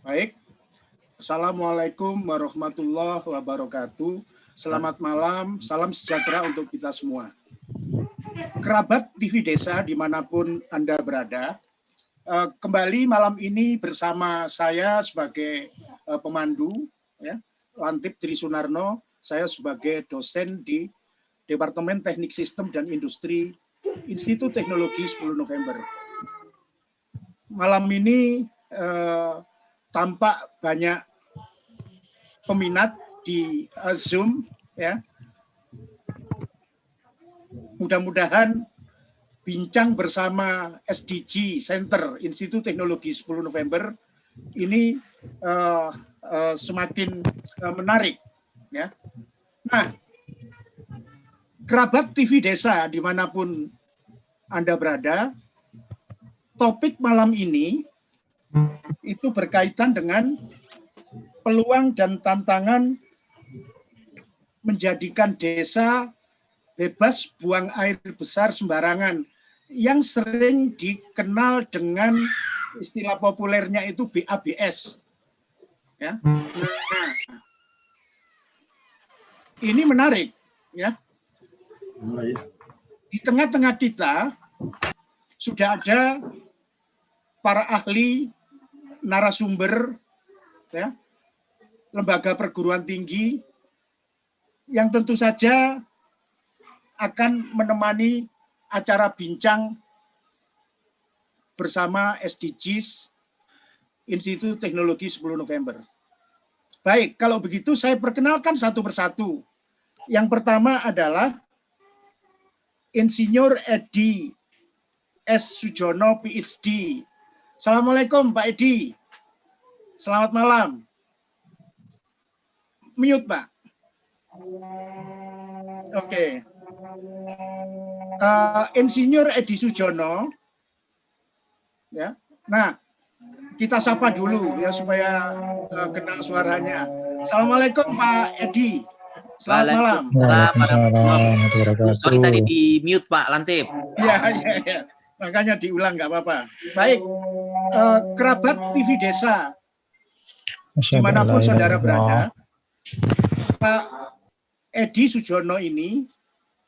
Baik. Assalamualaikum warahmatullahi wabarakatuh. Selamat malam, salam sejahtera untuk kita semua. Kerabat TV Desa dimanapun Anda berada, kembali malam ini bersama saya sebagai pemandu, ya, Lantip Tri Sunarno, saya sebagai dosen di Departemen Teknik Sistem dan Industri Institut Teknologi 10 November. Malam ini tampak banyak peminat di Zoom, ya. Mudah-mudahan bincang bersama SDG Center Institut Teknologi 10 November ini semakin menarik, ya. Nah, kerabat TV Desa dimanapun Anda berada, topik malam ini itu berkaitan dengan peluang dan tantangan menjadikan desa bebas buang air besar sembarangan yang sering dikenal dengan istilah populernya itu BABS. Ya. Nah, ini menarik, ya. Di tengah-tengah kita sudah ada para ahli, narasumber, ya, lembaga perguruan tinggi yang tentu saja akan menemani acara bincang bersama SDGs Institut Teknologi 10 November. Baik, kalau begitu saya perkenalkan satu persatu. Yang pertama adalah Insinyur Edi S. Sujono, PhD. Assalamualaikum Pak Edi. Selamat malam. Mute, Pak. Oke. Insinyur Edi Sujono, ya. Nah, kita sapa dulu ya supaya kenal suaranya. Assalamualaikum Pak Edi. Selamat malam. Sorry tadi di mute Pak Lantip. Ya. Makanya diulang nggak apa-apa. Baik, kerabat TV Desa dimanapun saudara berada, Pak Edi Sujono ini,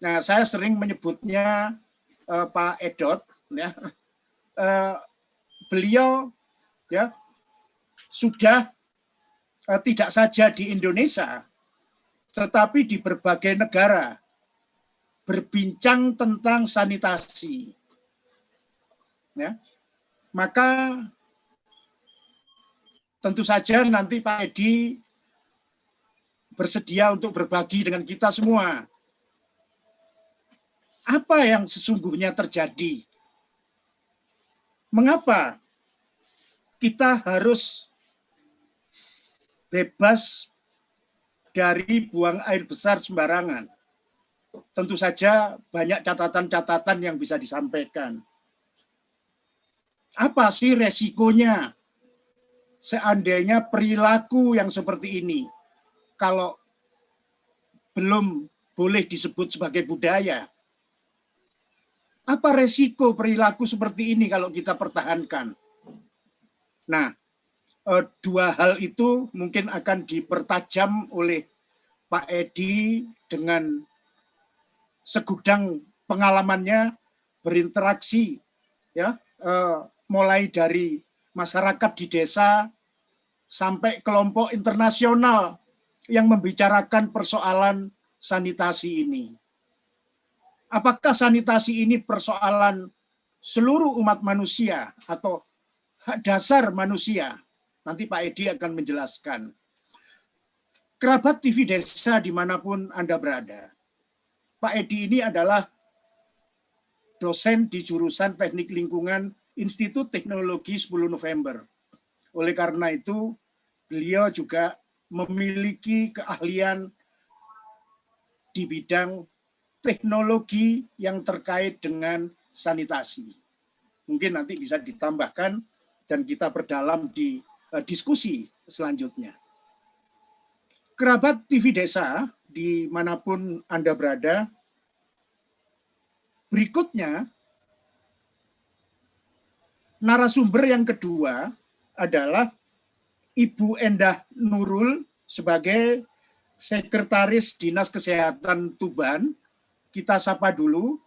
nah saya sering menyebutnya Pak Edot, ya. Beliau, ya, sudah tidak saja di Indonesia, tetapi di berbagai negara berbincang tentang sanitasi. Ya. Maka tentu saja nanti Pak Edi bersedia untuk berbagi dengan kita semua. Apa yang sesungguhnya terjadi? Mengapa kita harus bebas dari buang air besar sembarangan? Tentu saja banyak catatan-catatan yang bisa disampaikan. Apa sih resikonya seandainya perilaku yang seperti ini kalau belum boleh disebut sebagai budaya? Apa resiko perilaku seperti ini kalau kita pertahankan? Nah, dua hal itu mungkin akan dipertajam oleh Pak Edi dengan segudang pengalamannya berinteraksi, ya, mulai dari masyarakat di desa sampai kelompok internasional yang membicarakan persoalan sanitasi ini. Apakah sanitasi ini persoalan seluruh umat manusia atau hak dasar manusia? Nanti Pak Edi akan menjelaskan. Kerabat TV Desa dimanapun Anda berada, Pak Edi ini adalah dosen di jurusan Teknik Lingkungan Institut Teknologi 10 November. Oleh karena itu, beliau juga memiliki keahlian di bidang teknologi yang terkait dengan sanitasi. Mungkin nanti bisa ditambahkan dan kita perdalam di diskusi selanjutnya. Kerabat TV Desa, dimanapun Anda berada, berikutnya narasumber yang kedua adalah Ibu Endah Nurul sebagai Sekretaris Dinas Kesehatan Tuban. Kita sapa dulu.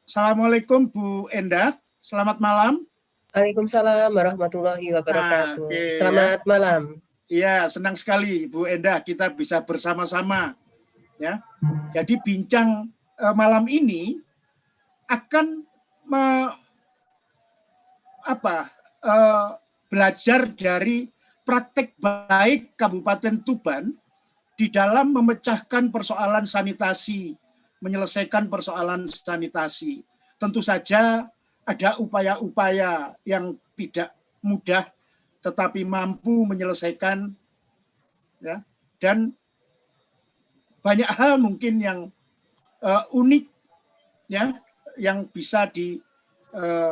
Assalamualaikum Bu Endah, selamat malam. Waalaikumsalam warahmatullahi wabarakatuh. Oke, Selamat malam. Iya, senang sekali Bu Endah kita bisa bersama-sama ya. Jadi bincang malam ini akan belajar dari praktek baik Kabupaten Tuban di dalam memecahkan persoalan sanitasi, menyelesaikan persoalan sanitasi. Tentu saja ada upaya-upaya yang tidak mudah tetapi mampu menyelesaikan ya, dan banyak hal mungkin yang unik ya yang bisa dipaparkan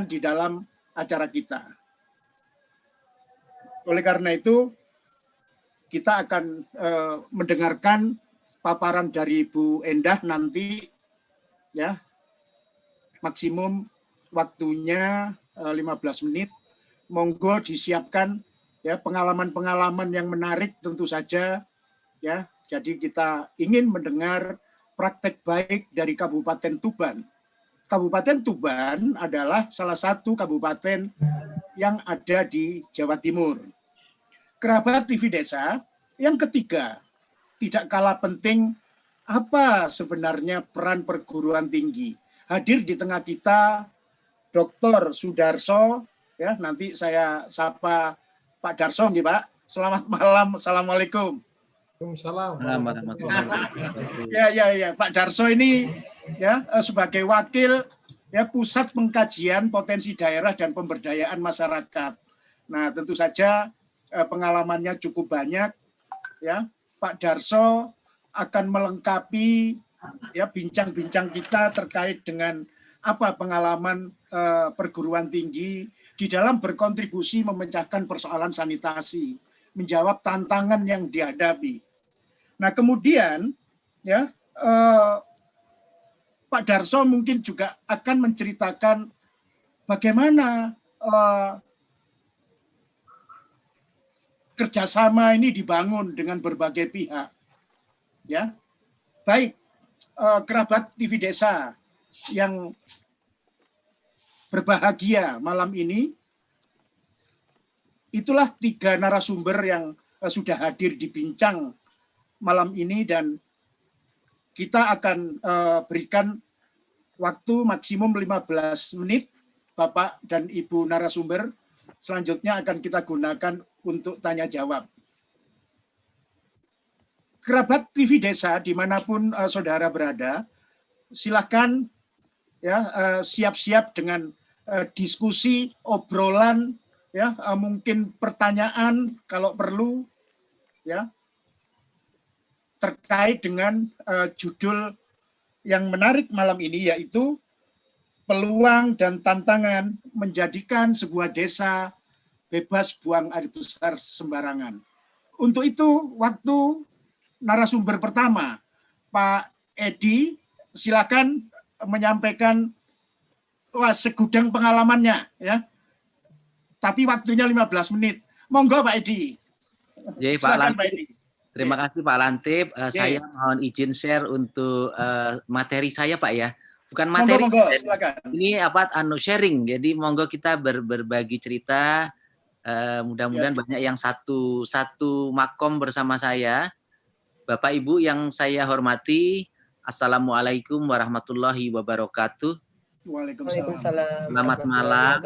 di dalam acara kita. Oleh karena itu kita akan mendengarkan paparan dari Bu Endah nanti ya, maksimum waktunya 15 menit. Monggo disiapkan ya pengalaman-pengalaman yang menarik tentu saja ya. Jadi kita ingin mendengar praktek baik dari Kabupaten Tuban. Kabupaten Tuban adalah salah satu kabupaten yang ada di Jawa Timur. Kerabat TV Desa yang ketiga, tidak kalah penting apa sebenarnya peran perguruan tinggi. Hadir di tengah kita Dr. Sudarso, ya nanti saya sapa Pak Darso nih Pak. Selamat malam, assalamualaikum. Waalaikumsalam. Ya, Pak Darso ini ya sebagai wakil ya Pusat Pengkajian Potensi Daerah dan Pemberdayaan Masyarakat. Nah, tentu saja pengalamannya cukup banyak ya. Pak Darso akan melengkapi ya bincang-bincang kita terkait dengan apa pengalaman perguruan tinggi di dalam berkontribusi memecahkan persoalan sanitasi, menjawab tantangan yang dihadapi. Nah, kemudian ya Pak Darso mungkin juga akan menceritakan bagaimana kerjasama ini dibangun dengan berbagai pihak. Ya, baik kerabat TV Desa yang berbahagia malam ini, itulah 3 narasumber yang sudah hadir di bincang malam ini dan kita akan berikan waktu maksimum 15 menit Bapak dan Ibu narasumber. Selanjutnya akan kita gunakan untuk tanya jawab. Kerabat TV Desa dimanapun saudara berada, silakan ya siap-siap dengan diskusi, obrolan, ya mungkin pertanyaan kalau perlu, ya terkait dengan judul yang menarik malam ini yaitu peluang dan tantangan menjadikan sebuah desa bebas buang air besar sembarangan. Untuk itu, waktu narasumber pertama, Pak Edi, silakan menyampaikan segudang pengalamannya, ya. Tapi waktunya 15 menit. Monggo Pak Edi. Pak Lantip. Terima kasih Pak Lantip. Saya mohon izin share untuk materi saya Pak ya. Bukan materi, monggo, silakan. Ini sharing. Jadi monggo kita berbagi cerita. Mudah-mudahan banyak yang satu makom bersama saya. Bapak Ibu yang saya hormati, Assalamualaikum warahmatullahi wabarakatuh. Waalaikumsalam. Selamat malam.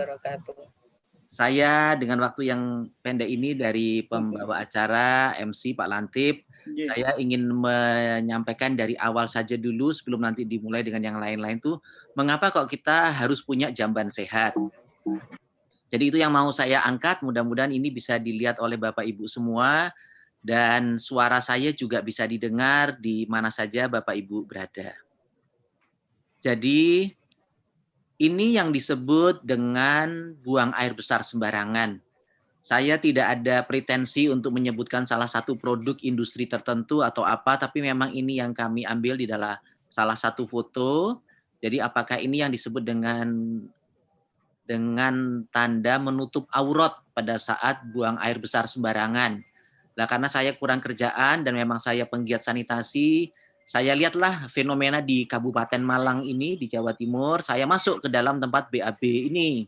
Saya dengan waktu yang pendek ini dari pembawa acara MC Pak Lantip, saya ingin menyampaikan dari awal saja dulu sebelum nanti dimulai dengan yang lain-lain tuh, mengapa kok kita harus punya jamban sehat. Jadi itu yang mau saya angkat, mudah-mudahan ini bisa dilihat oleh Bapak Ibu semua dan suara saya juga bisa didengar di mana saja Bapak Ibu berada. Jadi ini yang disebut dengan buang air besar sembarangan. Saya tidak ada pretensi untuk menyebutkan salah satu produk industri tertentu atau apa, tapi memang ini yang kami ambil di dalam salah satu foto. Jadi apakah ini yang disebut dengan tanda menutup aurat pada saat buang air besar sembarangan. Nah, karena saya kurang kerjaan dan memang saya penggiat sanitasi, saya lihatlah fenomena di Kabupaten Malang ini di Jawa Timur, saya masuk ke dalam tempat BAB ini.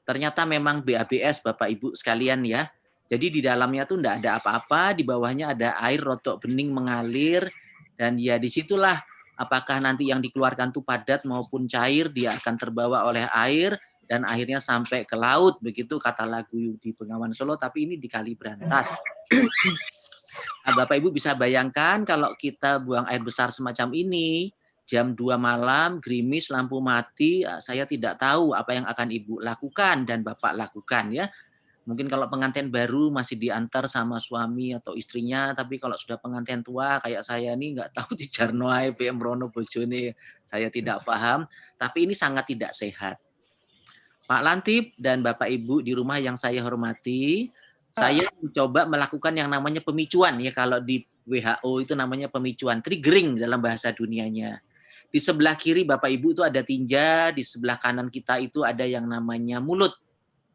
Ternyata memang BABS Bapak Ibu sekalian ya. Jadi di dalamnya tuh enggak ada apa-apa, di bawahnya ada air rotok bening mengalir, dan ya disitulah apakah nanti yang dikeluarkan tuh padat maupun cair, dia akan terbawa oleh air, dan akhirnya sampai ke laut, begitu kata lagu di Bengawan Solo, tapi ini di Kali Brantas. Nah, Bapak Ibu bisa bayangkan kalau kita buang air besar semacam ini, jam 2 malam, gerimis, lampu mati, saya tidak tahu apa yang akan Ibu lakukan dan Bapak lakukan ya. Mungkin kalau pengantin baru masih diantar sama suami atau istrinya, tapi kalau sudah pengantin tua kayak saya nih nggak tahu di Jarno ae PM Rono bojone, saya tidak paham, tapi ini sangat tidak sehat. Pak Lantip dan Bapak Ibu di rumah yang saya hormati, saya mencoba melakukan yang namanya pemicuan ya, kalau di WHO itu namanya pemicuan, triggering dalam bahasa dunianya. Di sebelah kiri Bapak Ibu itu ada tinja, di sebelah kanan kita itu ada yang namanya mulut.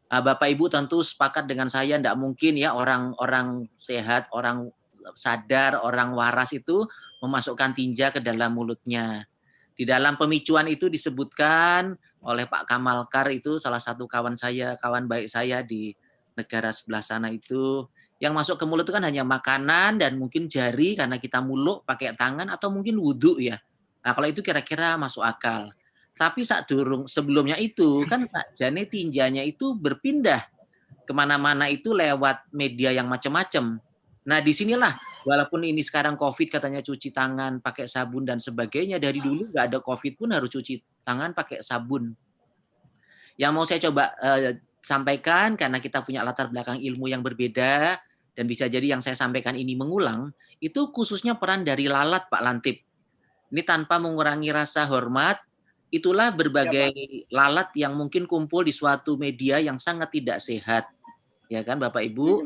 Bapak Ibu tentu sepakat dengan saya, tidak mungkin ya orang sehat, orang sadar, orang waras itu memasukkan tinja ke dalam mulutnya. Di dalam pemicuan itu disebutkan oleh Pak Kamalkar itu salah satu kawan saya, kawan baik saya di negara sebelah sana itu, yang masuk ke mulut itu kan hanya makanan dan mungkin jari karena kita muluk pakai tangan atau mungkin wudhu ya. Nah kalau itu kira-kira masuk akal. Tapi sebelumnya itu kan Pak Jane tinjanya itu berpindah kemana-mana itu lewat media yang macam-macam. Nah disinilah walaupun ini sekarang COVID katanya cuci tangan pakai sabun dan sebagainya, dari dulu nggak ada COVID pun harus cuci tangan pakai sabun. Yang mau saya coba sampaikan karena kita punya latar belakang ilmu yang berbeda dan bisa jadi yang saya sampaikan ini mengulang, itu khususnya peran dari lalat Pak Lantip. Ini tanpa mengurangi rasa hormat, itulah berbagai lalat yang mungkin kumpul di suatu media yang sangat tidak sehat. Ya kan Bapak Ibu?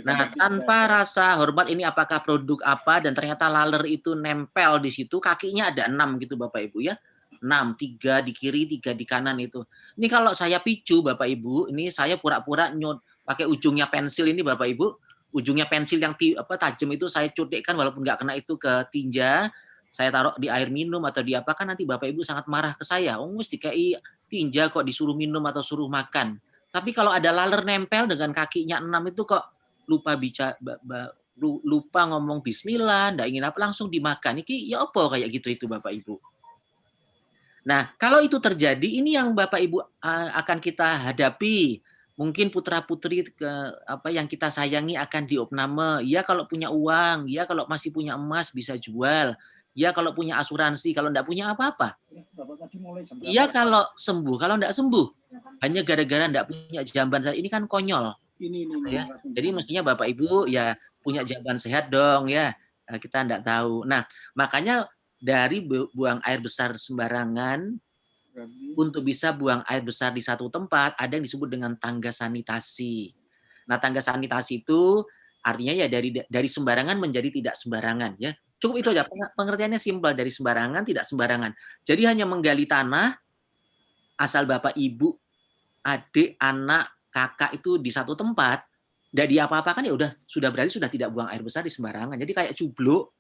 Nah, tanpa rasa hormat ini apakah produk apa dan ternyata laler itu nempel di situ, kakinya ada 6 gitu Bapak Ibu ya. 6, 3 di kiri, 3 di kanan itu. Ini kalau saya picu Bapak Ibu, ini saya pura-pura nyut pakai ujungnya pensil ini Bapak Ibu, ujungnya pensil yang tajam itu saya cutikkan walaupun nggak kena itu ke tinja, saya taruh di air minum atau di apa, kan nanti Bapak Ibu sangat marah ke saya. Oh, mesti kayak tinja kok disuruh minum atau suruh makan. Tapi kalau ada laler nempel dengan kakinya 6 itu kok lupa lupa ngomong bismillah, ndak ingin apa langsung dimakan. Iki ya apa kayak gitu itu Bapak Ibu. Nah, kalau itu terjadi, ini yang Bapak Ibu akan kita hadapi. Mungkin putra-putri yang kita sayangi akan diopname. Ya kalau punya uang, ya kalau masih punya emas bisa jual. Ya kalau punya asuransi, kalau enggak punya apa-apa. Iya kalau sembuh, kalau enggak sembuh. Hanya gara-gara enggak punya jamban sehat, ini kan konyol. Ini. Ya. Jadi mestinya Bapak Ibu ya punya jamban sehat dong ya. Kita enggak tahu. Nah, makanya dari buang air besar sembarangan, untuk bisa buang air besar di satu tempat, ada yang disebut dengan tangga sanitasi. Nah, tangga sanitasi itu artinya ya dari sembarangan menjadi tidak sembarangan ya. Cukup itu aja, pengertiannya simpel, dari sembarangan tidak sembarangan. Jadi hanya menggali tanah, asal Bapak Ibu, adik, anak, kakak itu di satu tempat, tidak diapa-apakan ya sudah berarti sudah tidak buang air besar di sembarangan. Jadi kayak cubluk,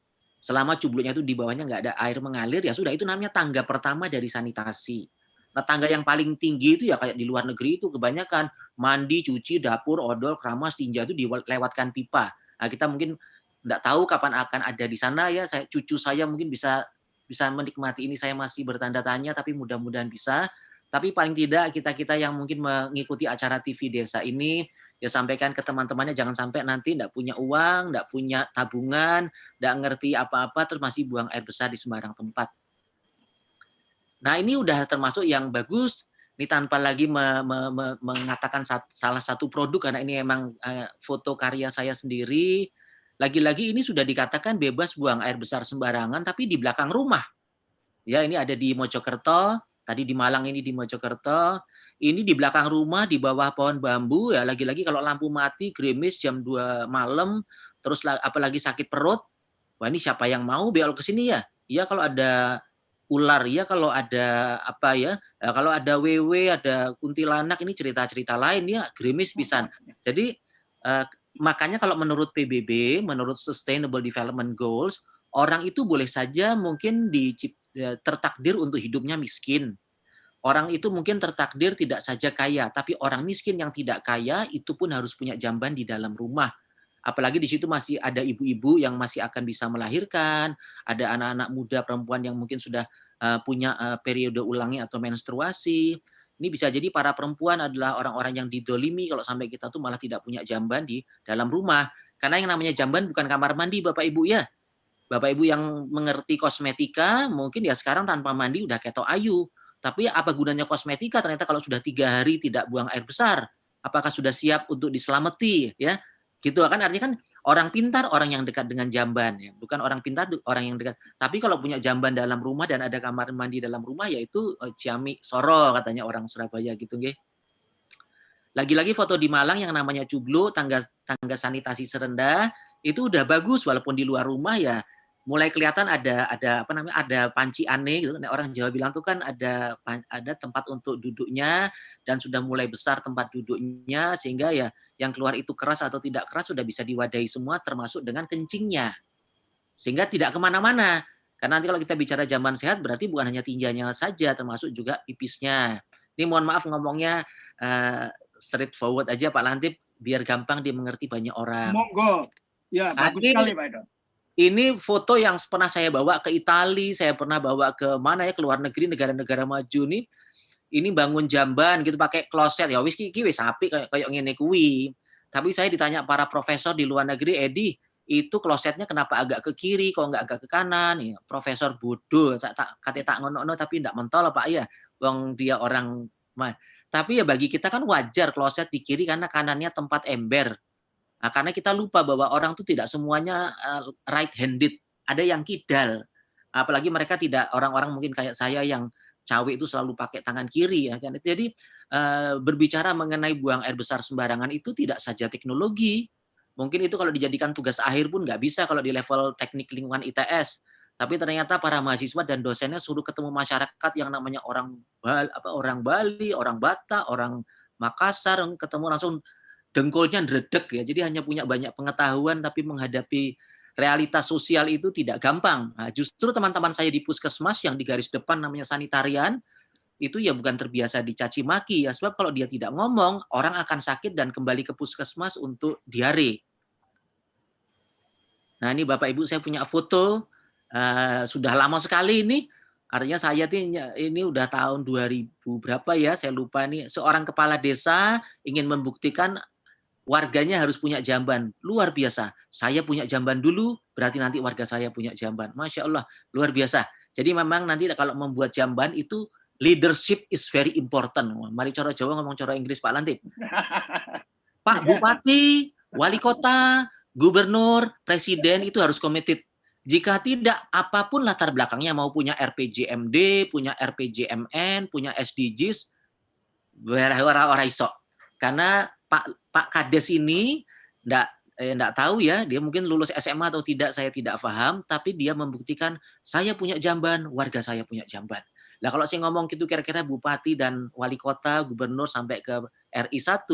selama cubluknya itu di bawahnya nggak ada air mengalir, ya sudah itu namanya tangga pertama dari sanitasi. Nah, tangga yang paling tinggi itu ya kayak di luar negeri itu kebanyakan mandi, cuci, dapur, odol, keramas, tinja itu dilewatkan pipa. Nah, kita mungkin nggak tahu kapan akan ada di sana ya. Cucu saya mungkin bisa menikmati ini, saya masih bertanda tanya, tapi mudah-mudahan bisa. Tapi paling tidak kita yang mungkin mengikuti acara TV Desa ini, ya sampaikan ke teman-temannya jangan sampai nanti nggak punya uang, nggak punya tabungan, nggak ngerti apa-apa, terus masih buang air besar di sembarang tempat. Nah ini udah termasuk yang bagus, ini tanpa lagi mengatakan salah satu produk, karena ini memang foto karya saya sendiri. Lagi-lagi ini sudah dikatakan bebas buang air besar sembarangan, tapi di belakang rumah. Ya ini ada di Mojokerto, tadi di Malang ini di Mojokerto. Ini di belakang rumah, di bawah pohon bambu, ya lagi-lagi kalau lampu mati, gerimis jam 2 malam, terus apalagi sakit perut, wah ini siapa yang mau belok ke sini ya? Iya kalau ada ular ya, kalau ada apa ya, kalau ada wewe, ada kuntilanak, ini cerita-cerita lain ya, gerimis pisan. Jadi makanya kalau menurut PBB, menurut Sustainable Development Goals, orang itu boleh saja mungkin tertakdir untuk hidupnya miskin. Orang itu mungkin tertakdir tidak saja kaya, tapi orang miskin yang tidak kaya itu pun harus punya jamban di dalam rumah. Apalagi di situ masih ada ibu-ibu yang masih akan bisa melahirkan, ada anak-anak muda perempuan yang mungkin sudah punya periode ulangi atau menstruasi. Ini bisa jadi para perempuan adalah orang-orang yang didolimi kalau sampai kita tuh malah tidak punya jamban di dalam rumah. Karena yang namanya jamban bukan kamar mandi, Bapak Ibu ya. Bapak Ibu yang mengerti kosmetika, mungkin ya sekarang tanpa mandi udah ketok ayu. Tapi apa gunanya kosmetika ternyata kalau sudah 3 hari tidak buang air besar? Apakah sudah siap untuk diselamati? Ya, gitu kan, artinya kan orang pintar orang yang dekat dengan jamban, ya. Bukan orang pintar orang yang dekat. Tapi kalau punya jamban dalam rumah dan ada kamar mandi dalam rumah, yaitu ciami soro katanya orang Surabaya gitu nggih. Lagi-lagi foto di Malang yang namanya Cublo, tangga sanitasi serendah itu udah bagus walaupun di luar rumah ya mulai kelihatan ada apa namanya, ada panci aneh gitu. Orang Jawa bilang tuh kan ada tempat untuk duduknya dan sudah mulai besar tempat duduknya sehingga ya yang keluar itu keras atau tidak keras sudah bisa diwadahi semua termasuk dengan kencingnya. Sehingga tidak kemana-mana. Karena nanti kalau kita bicara zaman sehat berarti bukan hanya tinjanya saja termasuk juga pipisnya. Ini mohon maaf ngomongnya straightforward aja Pak Lantip biar gampang dimengerti banyak orang. Monggo. Ya, bagus sekali Pak Edot. Ini foto yang pernah saya bawa ke Italia, saya pernah bawa ke mana ya, ke luar negeri, negara-negara maju nih. Ini bangun jamban gitu pakai kloset ya wis iki wis apik kayak ngene kuwi. Tapi saya ditanya para profesor di luar negeri, "Edi, itu klosetnya kenapa agak ke kiri kok enggak agak ke kanan?" Ya, profesor bodoh, tak ngono-ngono tapi ndak mentol Pak ya. Wong dia orang tapi ya bagi kita kan wajar kloset di kiri karena kanannya tempat ember. Nah, karena kita lupa bahwa orang itu tidak semuanya right handed, ada yang kidal. Apalagi mereka tidak orang-orang mungkin kayak saya yang cawe itu selalu pakai tangan kiri ya kan. Jadi berbicara mengenai buang air besar sembarangan itu tidak saja teknologi. Mungkin itu kalau dijadikan tugas akhir pun nggak bisa kalau di level teknik lingkungan ITS. Tapi ternyata para mahasiswa dan dosennya suruh ketemu masyarakat yang namanya orang Bali, orang Batak, orang Makassar, ketemu langsung dengkulnya ndredeg ya. Jadi hanya punya banyak pengetahuan tapi menghadapi realitas sosial itu tidak gampang. Nah, justru teman-teman saya di puskesmas yang di garis depan namanya sanitarian itu ya bukan terbiasa dicaci maki ya, sebab kalau dia tidak ngomong orang akan sakit dan kembali ke puskesmas untuk diare. Nah, ini Bapak Ibu saya punya foto sudah lama sekali ini. Artinya saya ini udah tahun 2000 berapa ya, saya lupa nih. Seorang kepala desa ingin membuktikan warganya harus punya jamban. Luar biasa. Saya punya jamban dulu, berarti nanti warga saya punya jamban. Masya Allah, luar biasa. Jadi memang nanti kalau membuat jamban itu leadership is very important. Mari cara Jawa ngomong cara Inggris Pak Lantip. Pak Bupati, Wali Kota, Gubernur, Presiden itu harus committed. Jika tidak, apapun latar belakangnya, mau punya RPJMD, punya RPJMN, punya SDGs, orang iso. Karena Pak Kades ini enggak tahu ya, dia mungkin lulus SMA atau tidak, saya tidak paham, tapi dia membuktikan saya punya jamban, warga saya punya jamban. Nah, kalau saya ngomong gitu kira-kira bupati dan wali kota, gubernur sampai ke RI 1,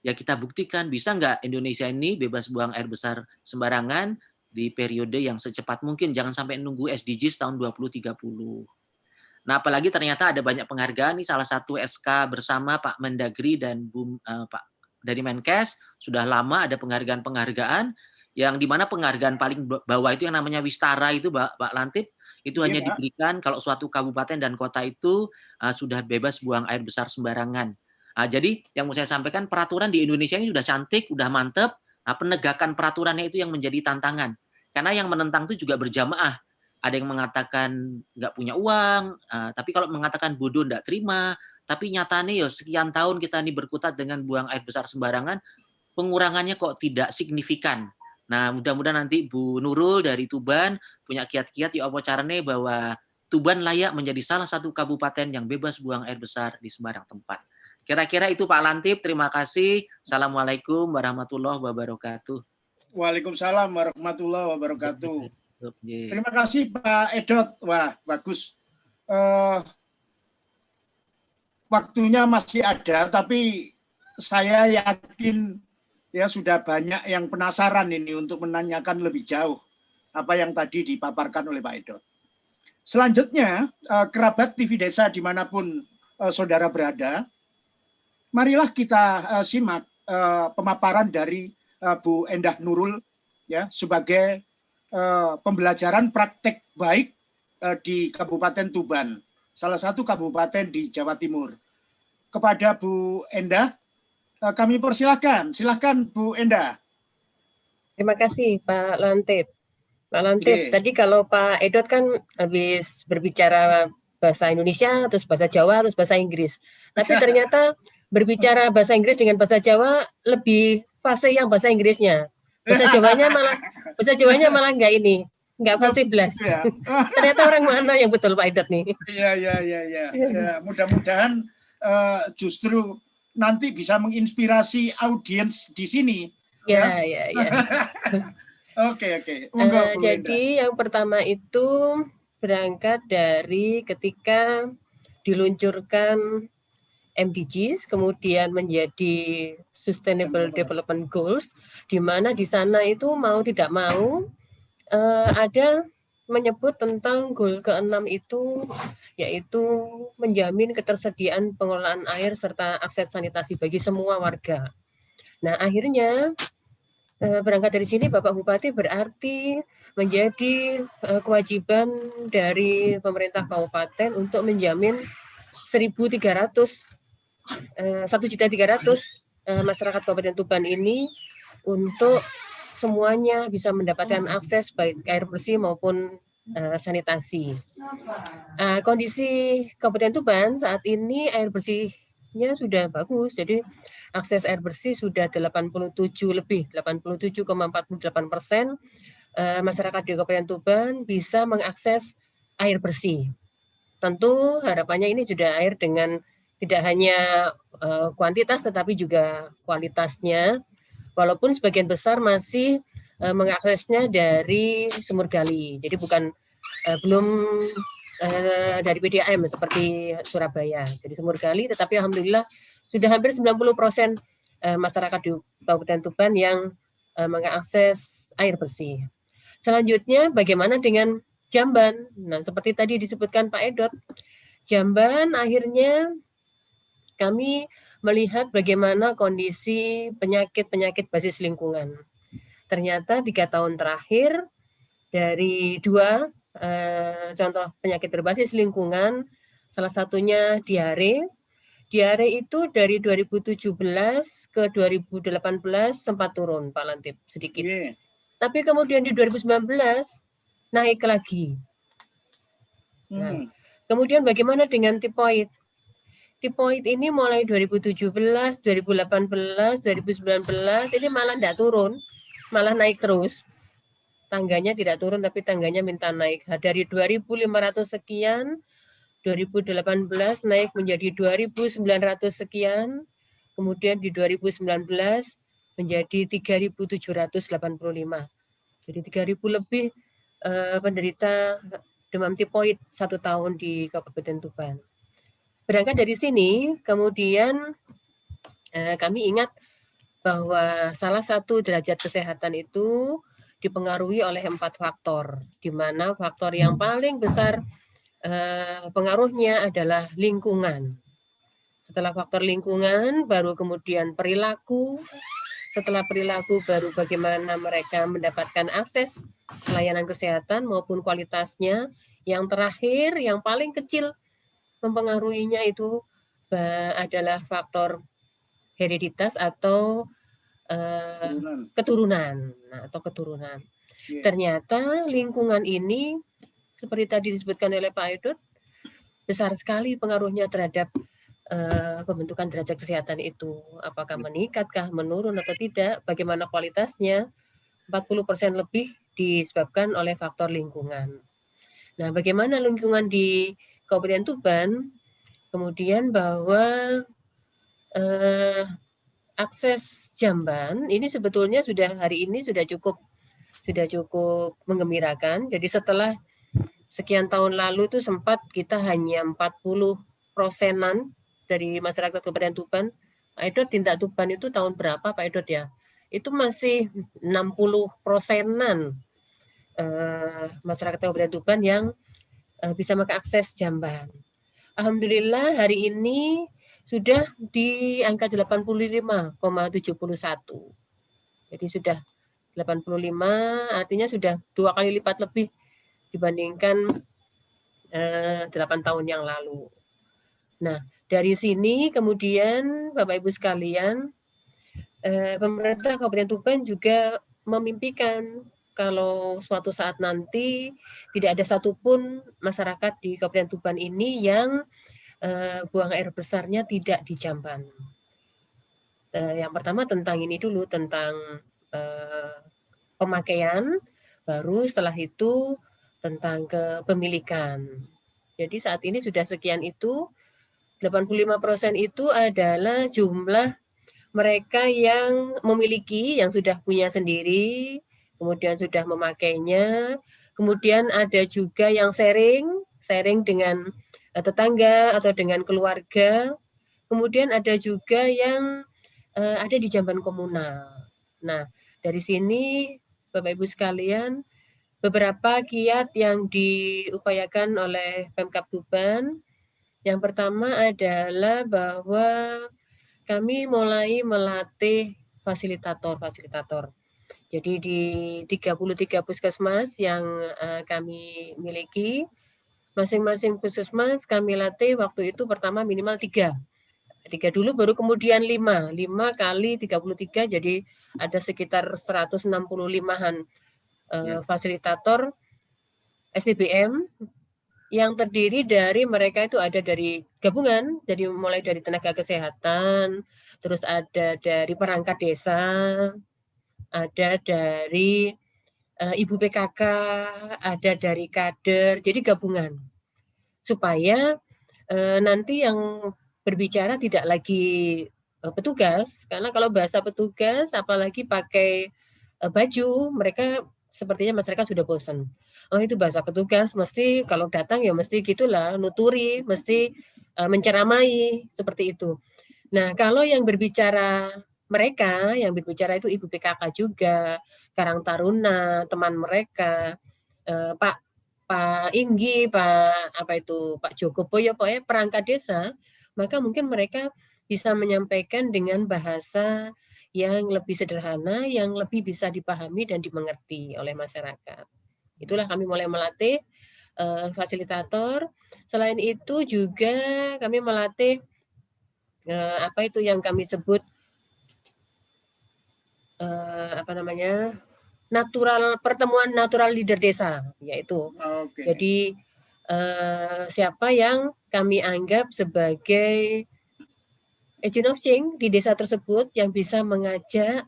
ya kita buktikan bisa nggak Indonesia ini bebas buang air besar sembarangan di periode yang secepat mungkin, jangan sampai nunggu SDGs tahun 2030. Nah, apalagi ternyata ada banyak penghargaan nih, salah satu SK bersama Pak Mendagri dan Pak dari Menkes, sudah lama ada penghargaan-penghargaan yang dimana penghargaan paling bawah itu yang namanya Wistara itu Pak Lantip, itu hanya diberikan kalau suatu kabupaten dan kota itu sudah bebas buang air besar sembarangan. Jadi yang mau saya sampaikan, peraturan di Indonesia ini sudah cantik, sudah mantep, penegakan peraturannya itu yang menjadi tantangan. Karena yang menentang itu juga berjamaah. Ada yang mengatakan nggak punya uang, tapi kalau mengatakan bodoh nggak terima, tapi nyatanya ya sekian tahun kita ini berkutat dengan buang air besar sembarangan, pengurangannya kok tidak signifikan. Nah, mudah-mudahan nanti Bu Nurul dari Tuban punya kiat-kiat ya apa caranya bahwa Tuban layak menjadi salah satu kabupaten yang bebas buang air besar di sembarang tempat. Kira-kira itu Pak Lantip, terima kasih. Assalamualaikum warahmatullahi wabarakatuh. Waalaikumsalam warahmatullahi wabarakatuh. Terima kasih Pak Edot. Wah, bagus. waktunya masih ada, tapi saya yakin ya sudah banyak yang penasaran ini untuk menanyakan lebih jauh apa yang tadi dipaparkan oleh Pak Edot. Selanjutnya, kerabat TV Desa dimanapun saudara berada, marilah kita simak pemaparan dari Bu Endah Nurul ya sebagai pembelajaran praktek baik di Kabupaten Tuban, salah satu kabupaten di Jawa Timur. Kepada Bu Endah, kami persilahkan. Silakan Bu Endah. Terima kasih Pak Lantip. Pak Lantip, tadi kalau Pak Edot kan habis berbicara bahasa Indonesia, terus bahasa Jawa, terus bahasa Inggris. Tapi ternyata berbicara bahasa Inggris dengan bahasa Jawa lebih fase yang bahasa Inggrisnya. Bahasa Jawanya malah enggak fase belas. Ya. Ternyata orang mana yang betul Pak Edot nih? Iya. Mudah-mudahan justru nanti bisa menginspirasi audiens di sini. Ya. Oke. Jadi yang pertama itu berangkat dari ketika diluncurkan MDGs, kemudian menjadi Sustainable Development Goals, di mana di sana itu mau tidak mau ada menyebut tentang goal ke-6 itu, yaitu menjamin ketersediaan pengelolaan air serta akses sanitasi bagi semua warga. Nah, akhirnya berangkat dari sini Bapak Bupati berarti menjadi kewajiban dari pemerintah kabupaten untuk menjamin 1.300 masyarakat Kabupaten Tuban ini untuk semuanya bisa mendapatkan akses baik air bersih maupun sanitasi. Kondisi Kabupaten Tuban saat ini air bersihnya sudah bagus, jadi akses air bersih sudah 87,48% masyarakat di Kabupaten Tuban bisa mengakses air bersih. Tentu harapannya ini sudah air dengan tidak hanya kuantitas tetapi juga kualitasnya, walaupun sebagian besar masih mengaksesnya dari sumur gali, jadi belum dari PDAM seperti Surabaya, jadi sumur gali, tetapi alhamdulillah sudah hampir 90% masyarakat di Kabupaten Tuban yang mengakses air bersih. Selanjutnya bagaimana dengan jamban? Nah, seperti tadi disebutkan Pak Edot, jamban akhirnya kami melihat bagaimana kondisi penyakit basis lingkungan. Ternyata 3 tahun terakhir dari 2 contoh penyakit berbasis lingkungan, salah satunya diare. Diare itu dari 2017 ke 2018 sempat turun Pak Lantip sedikit. Tapi kemudian di 2019 naik lagi. Nah, kemudian bagaimana dengan tipoid? Tipoid ini mulai 2017, 2018, 2019 ini malah tidak turun, malah naik terus. Tangganya tidak turun tapi tangganya minta naik. Dari 2.500 sekian, 2018 naik menjadi 2.900 sekian, kemudian di 2019 menjadi 3.785. Jadi 3.000 lebih penderita demam tipoid 1 tahun di Kabupaten Tuban. Berangkat dari sini, kemudian kami ingat bahwa salah satu derajat kesehatan itu dipengaruhi oleh 4 faktor, di mana faktor yang paling besar pengaruhnya adalah lingkungan. Setelah faktor lingkungan, baru kemudian perilaku. Setelah perilaku, baru bagaimana mereka mendapatkan akses layanan kesehatan maupun kualitasnya. Yang terakhir, yang paling kecil mempengaruhinya itu adalah faktor hereditas atau keturunan. Ternyata lingkungan ini seperti tadi disebutkan oleh Pak Edot besar sekali pengaruhnya terhadap pembentukan derajat kesehatan itu. Apakah meningkatkah, menurun atau tidak, bagaimana kualitasnya, 40% lebih disebabkan oleh faktor lingkungan. Nah, bagaimana lingkungan di Kabupaten Tuban? Kemudian bahwa akses jamban ini sebetulnya hari ini sudah cukup menggembirakan. Jadi setelah sekian tahun lalu itu sempat kita hanya 40%-an dari masyarakat Kabupaten Tuban. Pak Edot tindak Tuban itu tahun berapa Pak Edot ya? Itu masih 60%-an masyarakat Kabupaten Tuban yang bisa mengakses jamban. Alhamdulillah hari ini sudah di angka 85,71. Jadi sudah 85, artinya sudah 2 kali lipat lebih dibandingkan 8 tahun yang lalu. Nah, dari sini kemudian Bapak Ibu sekalian, pemerintah Kabupaten Tuban juga memimpikan kalau suatu saat nanti tidak ada satupun masyarakat di Kabupaten Tuban ini yang buang air besarnya tidak di jamban. Yang pertama tentang ini dulu, tentang pemakaian, baru setelah itu tentang kepemilikan. Jadi saat ini sudah sekian itu, 85% itu adalah jumlah mereka yang memiliki, yang sudah punya sendiri, kemudian sudah memakainya, kemudian ada juga yang sharing dengan tetangga atau dengan keluarga, kemudian ada juga yang ada di jamban komunal. Nah, dari sini Bapak Ibu sekalian, beberapa kiat yang diupayakan oleh Pemkab Tuban. Yang pertama adalah bahwa kami mulai melatih fasilitator. Jadi di 33 puskesmas yang kami miliki, masing-masing puskesmas kami latih waktu itu pertama minimal 3 dulu, baru kemudian 5 kali 33, jadi ada sekitar 165-an fasilitator SDBM yang terdiri dari mereka itu ada dari gabungan, jadi mulai dari tenaga kesehatan, terus ada dari perangkat desa, ada dari ibu PKK, ada dari kader, jadi gabungan. Supaya nanti yang berbicara tidak lagi petugas, karena kalau bahasa petugas apalagi pakai baju, mereka sepertinya masyarakat sudah bosan. Oh itu bahasa petugas, mesti kalau datang ya mesti gitulah, nuturi, mesti menceramai, seperti itu. Nah kalau yang berbicara mereka, yang berbicara itu ibu PKK juga, Karang Taruna, teman mereka, Pak Inggi, Pak Joko Boyo, pokoknya perangkat desa, maka mungkin mereka bisa menyampaikan dengan bahasa yang lebih sederhana, yang lebih bisa dipahami dan dimengerti oleh masyarakat. Itulah kami mulai melatih fasilitator. Selain itu juga kami melatih apa itu yang kami sebut pertemuan natural leader desa, yaitu. Jadi siapa yang kami anggap sebagai agent of change di desa tersebut yang bisa mengajak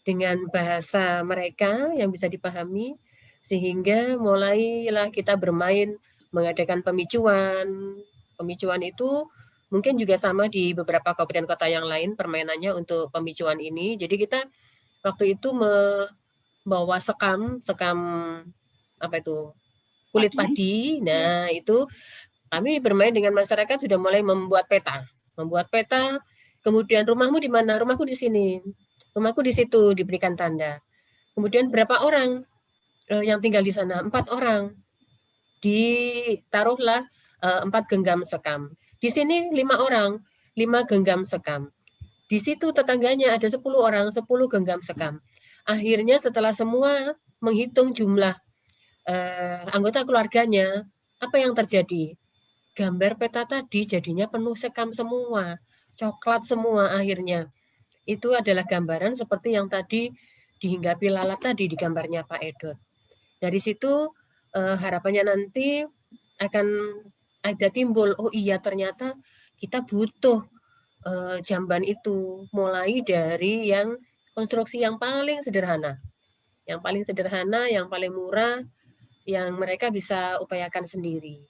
dengan bahasa mereka yang bisa dipahami, sehingga mulailah kita bermain mengadakan pemicuan. Pemicuan itu mungkin juga sama di beberapa kabupaten kota yang lain permainannya untuk pemicuan ini. Jadi kita waktu itu membawa sekam apa itu, kulit padi. Nah itu kami bermain dengan masyarakat, sudah mulai membuat peta, kemudian rumahmu di mana? Rumahku di sini, rumahku di situ, diberikan tanda. Kemudian berapa orang yang tinggal di sana? 4 orang. Ditaruhlah 4 genggam sekam. Di sini 5 orang, 5 genggam sekam. Di situ tetangganya ada 10 orang, 10 genggam sekam. Akhirnya setelah semua menghitung jumlah anggota keluarganya, apa yang terjadi? Gambar peta tadi jadinya penuh sekam semua, coklat semua akhirnya. Itu adalah gambaran seperti yang tadi dihinggapi lalat tadi di gambarnya Pak Edot. Dari situ harapannya nanti akan ada timbul, oh iya ternyata kita butuh jamban itu, mulai dari yang konstruksi yang paling sederhana, yang paling murah, yang mereka bisa upayakan sendiri.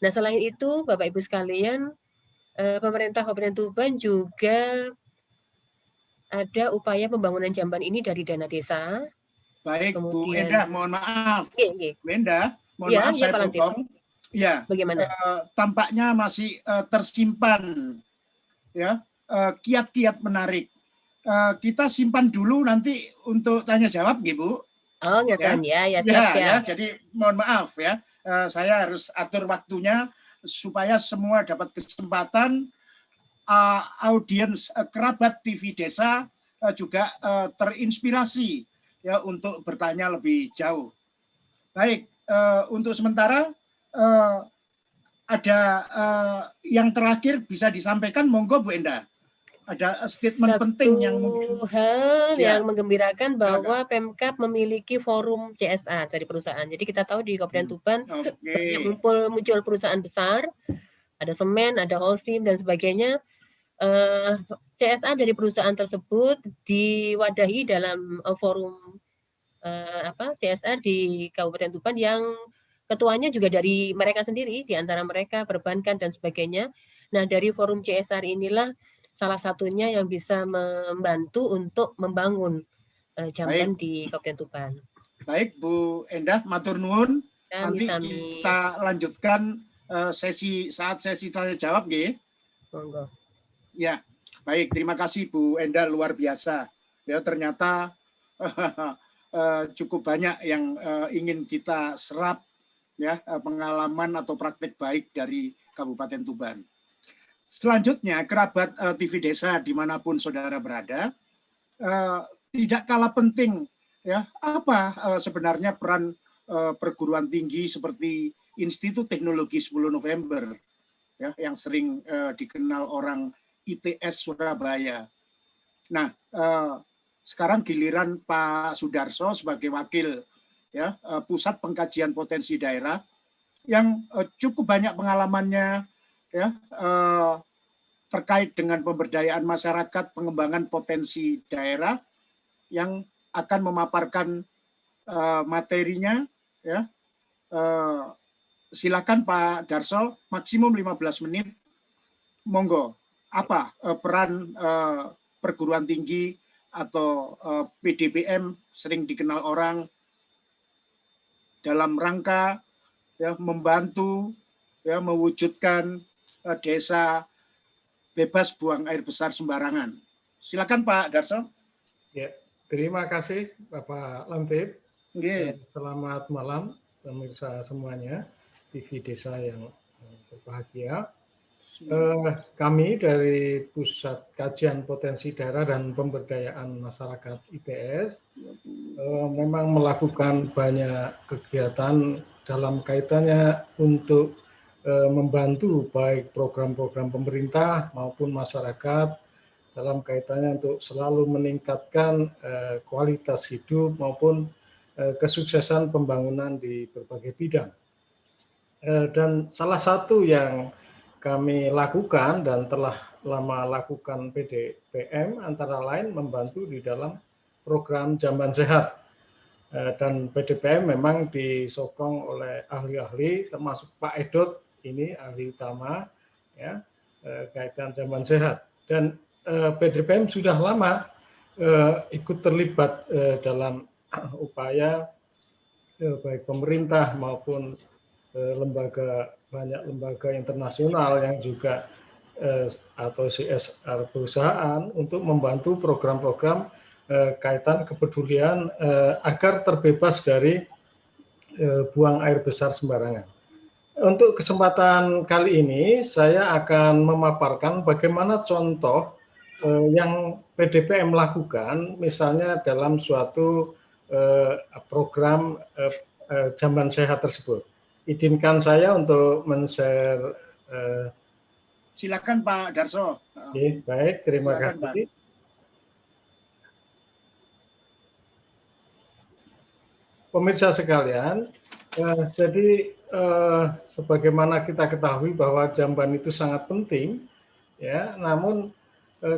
Nah selain itu Bapak Ibu sekalian, pemerintah Kabupaten Tuban juga ada upaya pembangunan jamban ini dari dana desa. Baik, kemudian, Bu Endah, mohon maaf. Bu Endah, Mohon Ya, maaf ya, saya Pak Lantip. potong. Ya, Bagaimana? tampaknya masih tersimpan ya kiat-kiat menarik. Kita simpan dulu nanti untuk tanya jawab, Bu. Oh, ngeten ya, ya siap-siap. Jadi mohon maaf ya, saya harus atur waktunya supaya semua dapat kesempatan. Audiens kerabat TV Desa juga terinspirasi ya untuk bertanya lebih jauh. Baik, untuk sementara ada yang terakhir bisa disampaikan, monggo Bu Endah. Ada statement penting yang mungkin hal ya, yang menggembirakan bahwa Pemkab memiliki forum CSA dari perusahaan. Jadi kita tahu di Kabupaten Tuban banyak muncul perusahaan besar, ada semen, ada Holcim dan sebagainya. CSA dari perusahaan tersebut diwadahi dalam forum CSA di Kabupaten Tuban yang ketuanya juga dari mereka sendiri, di antara mereka perbankan dan sebagainya. Nah, dari forum CSR inilah salah satunya yang bisa membantu untuk membangun jamban di Kabupaten Tuban. Baik, Bu Endah, matur nuwun. Nanti kita lanjutkan sesi tanya jawab, nggih. Monggo. Ya, baik. Terima kasih Bu Endah, luar biasa. Ya, ternyata cukup banyak yang ingin kita serap ya, pengalaman atau praktik baik dari Kabupaten Tuban. Selanjutnya, kerabat TV Desa dimanapun saudara berada, tidak kalah penting ya, apa sebenarnya peran perguruan tinggi seperti Institut Teknologi 10 November ya, yang sering dikenal orang ITS Surabaya. Nah, sekarang giliran Pak Sudarso sebagai wakil ya, Pusat Pengkajian Potensi Daerah yang cukup banyak pengalamannya ya, terkait dengan pemberdayaan masyarakat, pengembangan potensi daerah, yang akan memaparkan materinya ya. Silakan Pak Darso, maksimum 15 menit. Monggo, apa peran perguruan tinggi atau PDPM sering dikenal orang dalam rangka ya, membantu ya, mewujudkan desa bebas buang air besar sembarangan. Silakan Pak Darso. Ya, terima kasih Bapak Lantip. Selamat malam pemirsa semuanya, TV Desa yang berbahagia. Kami dari Pusat Kajian Potensi Daerah dan Pemberdayaan Masyarakat ITS memang melakukan banyak kegiatan dalam kaitannya untuk membantu baik program-program pemerintah maupun masyarakat dalam kaitannya untuk selalu meningkatkan kualitas hidup maupun kesuksesan pembangunan di berbagai bidang. Dan salah satu yang kami lakukan dan telah lama lakukan PDPM antara lain membantu di dalam program Jamban Sehat. Dan PDPM memang disokong oleh ahli-ahli termasuk Pak Edot, ini ahli utama ya, kaitan Jamban Sehat. Dan PDPM sudah lama ikut terlibat dalam upaya baik pemerintah maupun banyak lembaga internasional yang juga atau CSR perusahaan untuk membantu program-program kaitan kepedulian agar terbebas dari buang air besar sembarangan. Untuk kesempatan kali ini saya akan memaparkan bagaimana contoh yang PDPM lakukan misalnya dalam suatu program Jamban Sehat tersebut. Izinkan saya untuk men-share. Silakan Pak Darso. Oke, baik, terima kasih. Pak. Pemirsa sekalian, jadi sebagaimana kita ketahui bahwa jamban itu sangat penting, ya. Namun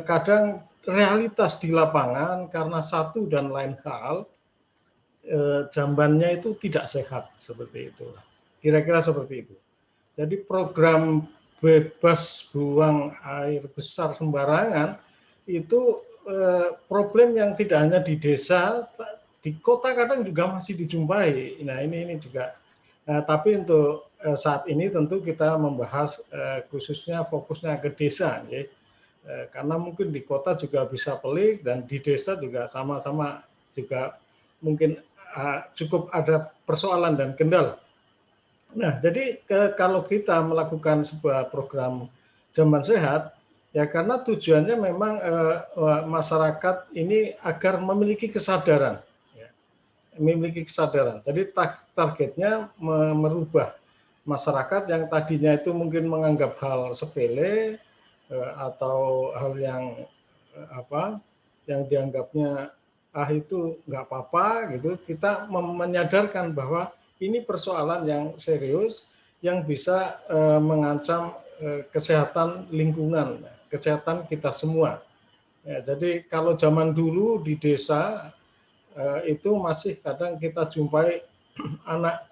kadang realitas di lapangan karena satu dan lain hal, jambannya itu tidak sehat seperti itu. Kira-kira seperti itu. Jadi program bebas buang air besar sembarangan itu problem yang tidak hanya di desa, di kota kadang juga masih dijumpai. Nah ini juga Tapi untuk saat ini tentu kita membahas khususnya fokusnya ke desa, ya. Karena mungkin di kota juga bisa pelik dan di desa juga sama-sama juga mungkin cukup ada persoalan dan kendala. Nah, jadi kalau kita melakukan sebuah program Jamban Sehat, ya karena tujuannya memang masyarakat ini agar memiliki kesadaran, ya, memiliki kesadaran. Jadi targetnya merubah masyarakat yang tadinya itu mungkin menganggap hal sepele atau hal yang yang dianggapnya itu nggak apa-apa gitu. Kita menyadarkan bahwa ini persoalan yang serius yang bisa mengancam kesehatan lingkungan, kesehatan kita semua. Ya, jadi kalau zaman dulu di desa itu masih kadang kita jumpai anak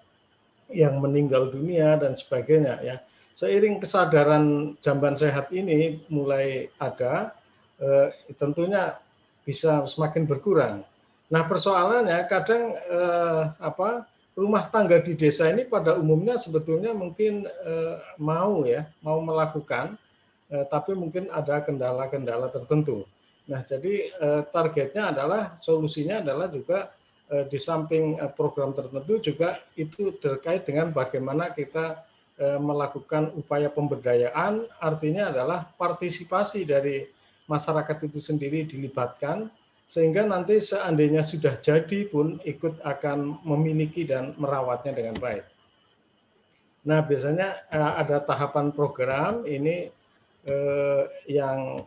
yang meninggal dunia dan sebagainya, ya. Seiring kesadaran Jamban Sehat ini mulai ada, tentunya bisa semakin berkurang. Nah, persoalannya kadang rumah tangga di desa ini pada umumnya sebetulnya mungkin mau melakukan, tapi mungkin ada kendala-kendala tertentu. Nah, jadi targetnya adalah, solusinya adalah juga di samping program tertentu juga itu terkait dengan bagaimana kita melakukan upaya pemberdayaan, artinya adalah partisipasi dari masyarakat itu sendiri dilibatkan, sehingga nanti seandainya sudah jadi pun ikut akan memiliki dan merawatnya dengan baik. Nah, biasanya ada tahapan program ini yang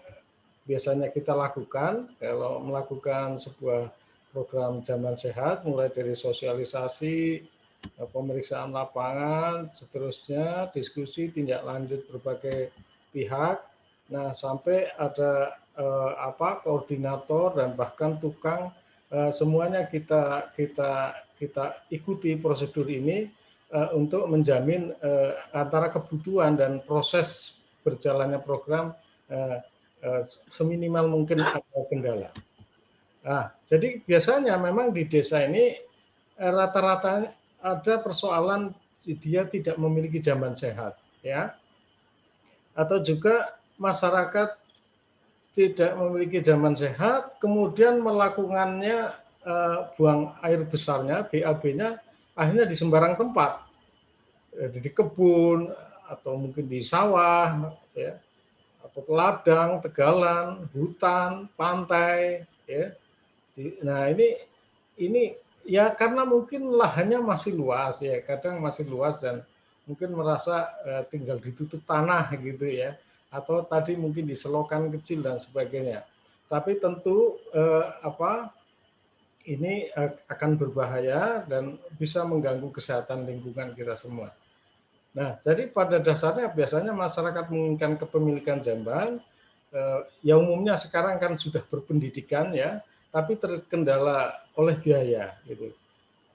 biasanya kita lakukan kalau melakukan sebuah program Jamban Sehat, mulai dari sosialisasi, pemeriksaan lapangan, seterusnya diskusi tindak lanjut berbagai pihak. Nah, sampai ada koordinator dan bahkan tukang, semuanya kita ikuti prosedur ini untuk menjamin antara kebutuhan dan proses berjalannya program seminimal mungkin ada kendala. Nah, jadi biasanya memang di desa ini rata-rata ada persoalan dia tidak memiliki jamban sehat, ya, atau juga masyarakat tidak memiliki jamban sehat, kemudian melakukannya buang air besarnya, BAB-nya, akhirnya di sembarang tempat, di kebun atau mungkin di sawah, ya, atau ladang, tegalan, hutan, pantai, ya. Nah, ini ya karena mungkin lahannya masih luas, ya, kadang masih luas dan mungkin merasa tinggal ditutup tanah gitu, ya, atau tadi mungkin di selokan kecil dan sebagainya. Tapi tentu ini akan berbahaya dan bisa mengganggu kesehatan lingkungan kita semua. Nah, jadi pada dasarnya biasanya masyarakat menginginkan kepemilikan jamban, ya umumnya sekarang kan sudah berpendidikan, ya, tapi terkendala oleh biaya gitu.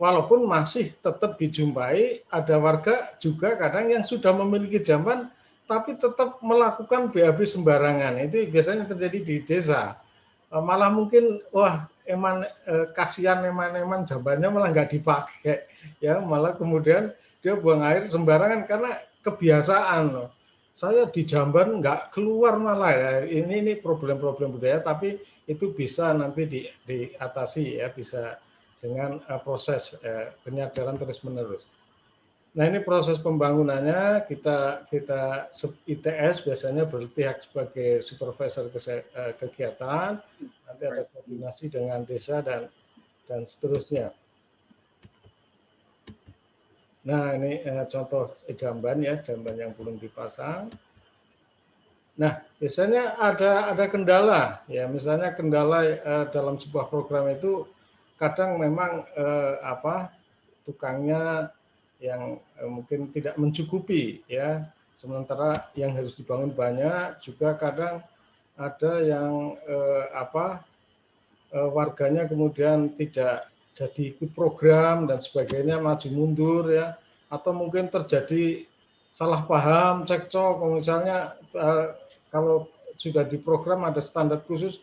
Walaupun masih tetap dijumpai ada warga juga kadang yang sudah memiliki jamban tapi tetap melakukan BAB sembarangan. Itu biasanya terjadi di desa. Malah mungkin kasihan eman-eman jambannya malah nggak dipakai, ya, malah kemudian dia buang air sembarangan karena kebiasaan. Saya di jamban nggak keluar malah, ya. Ini problem-problem budaya, tapi itu bisa nanti diatasi, ya, bisa dengan proses penyadaran terus-menerus. Nah, ini proses pembangunannya kita ITS biasanya berpihak sebagai supervisor kegiatan, nanti ada koordinasi dengan desa dan seterusnya. Nah, ini contoh jamban, ya, jamban yang belum dipasang. Nah, biasanya ada kendala, ya, misalnya kendala dalam sebuah program itu kadang memang tukangnya yang mungkin tidak mencukupi, ya, sementara yang harus dibangun banyak, juga kadang ada yang warganya kemudian tidak jadi ikut program dan sebagainya, maju mundur, ya, atau mungkin terjadi salah paham, cekcok, misalnya kalau sudah di program ada standar khusus,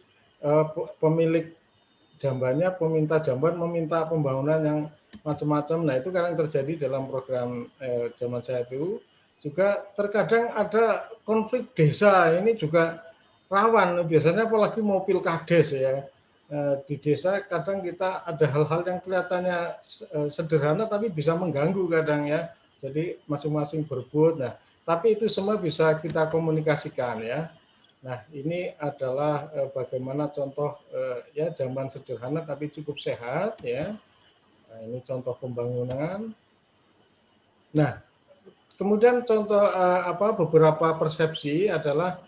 pemilik jambannya, peminta jamban meminta pembangunan yang macam-macam. Nah itu kadang terjadi dalam program zaman saya itu. Juga terkadang ada konflik desa, ini juga rawan, biasanya apalagi mau pilkades ya. Di desa kadang kita ada hal-hal yang kelihatannya sederhana tapi bisa mengganggu kadang ya. Jadi masing-masing berebut. Nah, tapi itu semua bisa kita komunikasikan ya. Nah, ini adalah bagaimana contoh ya jamban sederhana tapi cukup sehat ya. Nah, ini contoh pembangunan. Nah, kemudian contoh beberapa persepsi adalah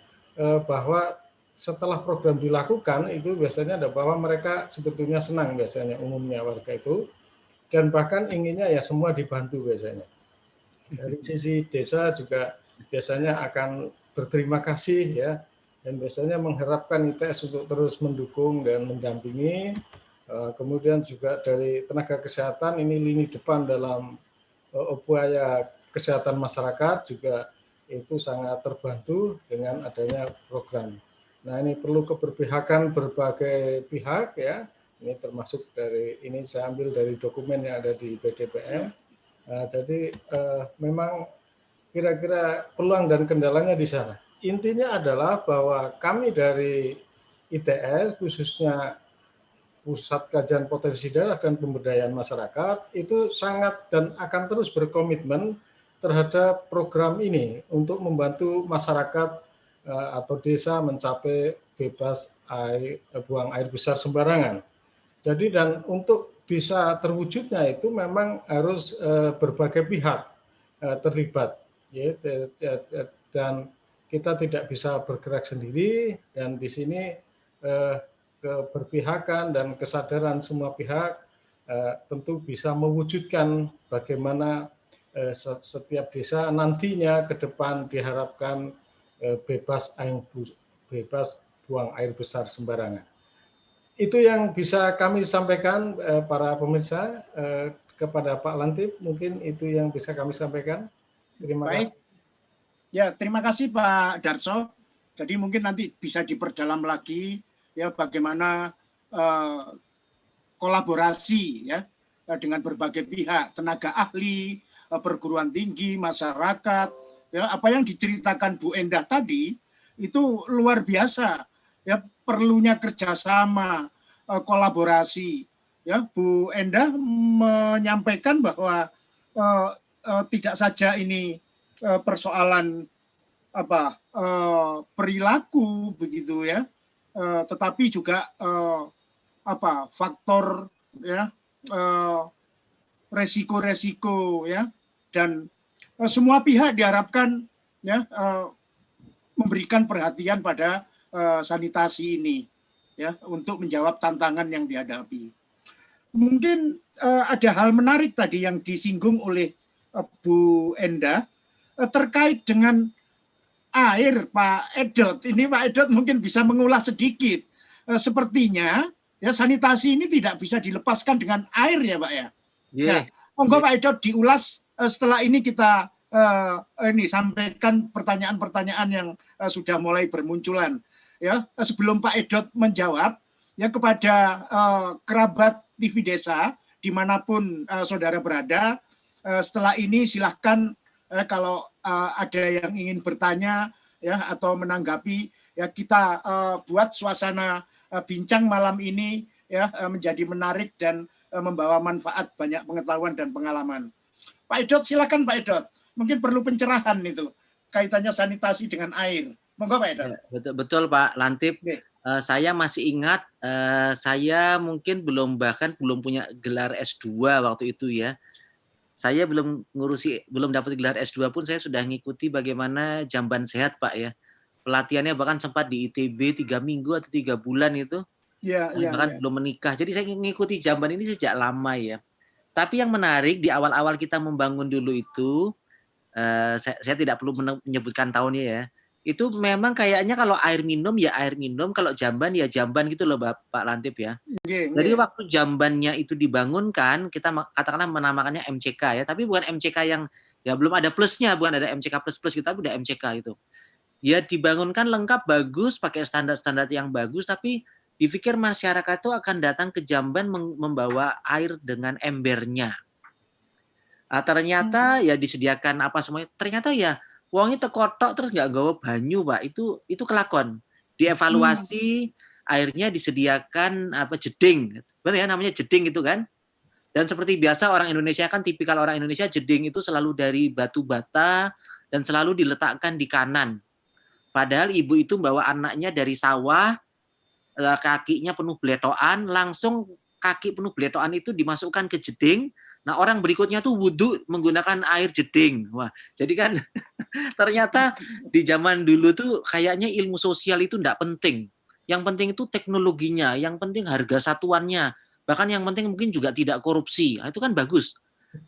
bahwa setelah program dilakukan itu biasanya ada bahwa mereka sebetulnya senang biasanya umumnya warga itu, dan bahkan inginnya ya semua dibantu biasanya. Dari sisi desa juga biasanya akan berterima kasih ya, dan biasanya mengharapkan ITS untuk terus mendukung dan mendampingi. Kemudian juga dari tenaga kesehatan, ini lini depan dalam upaya kesehatan masyarakat juga itu sangat terbantu dengan adanya program. Nah ini perlu keberpihakan berbagai pihak ya. Ini termasuk dari, ini saya ambil dari dokumen yang ada di BDPM. Jadi memang kira-kira peluang dan kendalanya di sana. Intinya adalah bahwa kami dari ITS khususnya Pusat Kajian Potensi Daerah dan Pemberdayaan Masyarakat itu sangat dan akan terus berkomitmen terhadap program ini untuk membantu masyarakat atau desa mencapai bebas buang air besar sembarangan. Jadi dan untuk bisa terwujudnya itu memang harus berbagai pihak terlibat ya, dan kita tidak bisa bergerak sendiri, dan di sini keberpihakan dan kesadaran semua pihak tentu bisa mewujudkan bagaimana setiap desa nantinya ke depan diharapkan bebas buang air besar sembarangan. Itu yang bisa kami sampaikan para pemirsa kepada Pak Lantip, mungkin itu yang bisa kami sampaikan. Terima kasih. Ya, terima kasih Pak Darso. Jadi mungkin nanti bisa diperdalam lagi ya bagaimana kolaborasi ya dengan berbagai pihak, tenaga ahli, perguruan tinggi, masyarakat. Ya, apa yang diceritakan Bu Endah tadi itu luar biasa. Ya, perlunya kerjasama, kolaborasi. Ya, Bu Endah menyampaikan bahwa tidak saja ini persoalan perilaku begitu ya, tetapi juga faktor ya, resiko-resiko ya, dan semua pihak diharapkan ya memberikan perhatian pada sanitasi ini ya untuk menjawab tantangan yang dihadapi. Mungkin ada hal menarik tadi yang disinggung oleh Bu Endah terkait dengan air, Pak Edot. Ini Pak Edot mungkin bisa mengulas sedikit. Sepertinya ya sanitasi ini tidak bisa dilepaskan dengan air ya Pak ya. Nah, monggo Pak Edot diulas. Setelah ini kita sampaikan pertanyaan-pertanyaan yang sudah mulai bermunculan. Ya, sebelum Pak Edot menjawab ya kepada kerabat TV Desa dimanapun saudara berada, setelah ini silahkan kalau ada yang ingin bertanya ya atau menanggapi ya, kita buat suasana bincang malam ini ya menjadi menarik dan membawa manfaat, banyak pengetahuan dan pengalaman. Pak Edot silakan Pak Edot, mungkin perlu pencerahan itu kaitannya sanitasi dengan air. Monggo Pak Edot. Betul Pak Lantip. Saya masih ingat, saya mungkin belum punya gelar S2 waktu itu ya. Saya belum dapat gelar S2 pun saya sudah ngikuti bagaimana jamban sehat Pak ya. Pelatihannya bahkan sempat di ITB 3 minggu atau 3 bulan itu. Bahkan belum menikah. Jadi saya ngikuti jamban ini sejak lama ya. Tapi yang menarik di awal-awal kita membangun dulu itu, saya tidak perlu menyebutkan tahunnya ya. Itu memang kayaknya kalau air minum ya air minum, kalau jamban ya jamban gitu loh Pak Lantip ya. Jadi waktu jambannya itu dibangunkan, kita katakanlah menamakannya MCK ya, tapi bukan MCK yang ya belum ada plusnya, bukan ada MCK plus gitu, tapi udah MCK itu. Ya dibangunkan lengkap bagus, pakai standar-standar yang bagus, tapi dipikir masyarakat itu akan datang ke Jamban membawa air dengan embernya. Ternyata ya disediakan apa semuanya. Ternyata ya wongnya tekotok terus nggak gawa banyu, Pak. Itu kelakon. Dievaluasi, airnya disediakan apa jeding. Benar ya namanya jeding itu kan? Dan seperti biasa orang Indonesia kan tipikal orang Indonesia, jeding itu selalu dari batu bata dan selalu diletakkan di kanan. Padahal ibu itu bawa anaknya dari sawah, kakinya penuh beletoan, langsung kaki penuh beletoan itu dimasukkan ke jeding. Nah, orang berikutnya tuh wudhu menggunakan air jeding. Wah, jadi kan ternyata di zaman dulu tuh kayaknya ilmu sosial itu enggak penting. Yang penting itu teknologinya, yang penting harga satuannya. Bahkan yang penting mungkin juga tidak korupsi. Nah, itu kan bagus.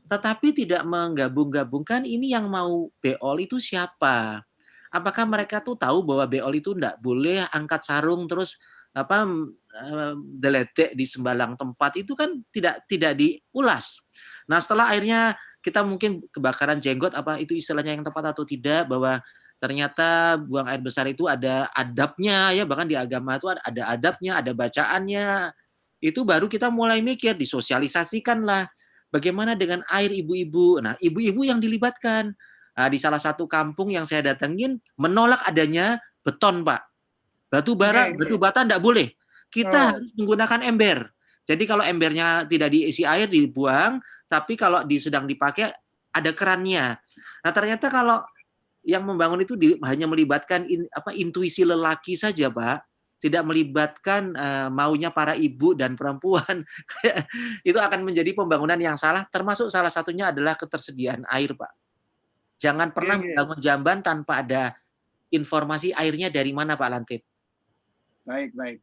Tetapi tidak menggabung-gabungkan ini yang mau beol itu siapa? Apakah mereka tuh tahu bahwa beol itu enggak boleh angkat sarung terus deledek di sembalang tempat, itu kan tidak diulas. Nah, setelah akhirnya kita mungkin kebakaran jenggot, apa itu istilahnya yang tepat atau tidak, bahwa ternyata buang air besar itu ada adabnya ya, bahkan di agama itu ada adabnya, ada bacaannya. Itu baru kita mulai mikir, disosialisasikanlah bagaimana dengan air ibu-ibu. Nah, ibu-ibu yang dilibatkan. Nah, di salah satu kampung yang saya datengin menolak adanya beton, Pak. Batu bata enggak boleh. Kita harus menggunakan ember. Jadi kalau embernya tidak diisi air dibuang, tapi kalau sedang dipakai ada kerannya. Nah, ternyata kalau yang membangun itu hanya melibatkan intuisi lelaki saja, Pak. Tidak melibatkan maunya para ibu dan perempuan. Itu akan menjadi pembangunan yang salah, termasuk salah satunya adalah ketersediaan air, Pak. Jangan pernah membangun jamban tanpa ada informasi airnya dari mana, Pak Lantip. Baik.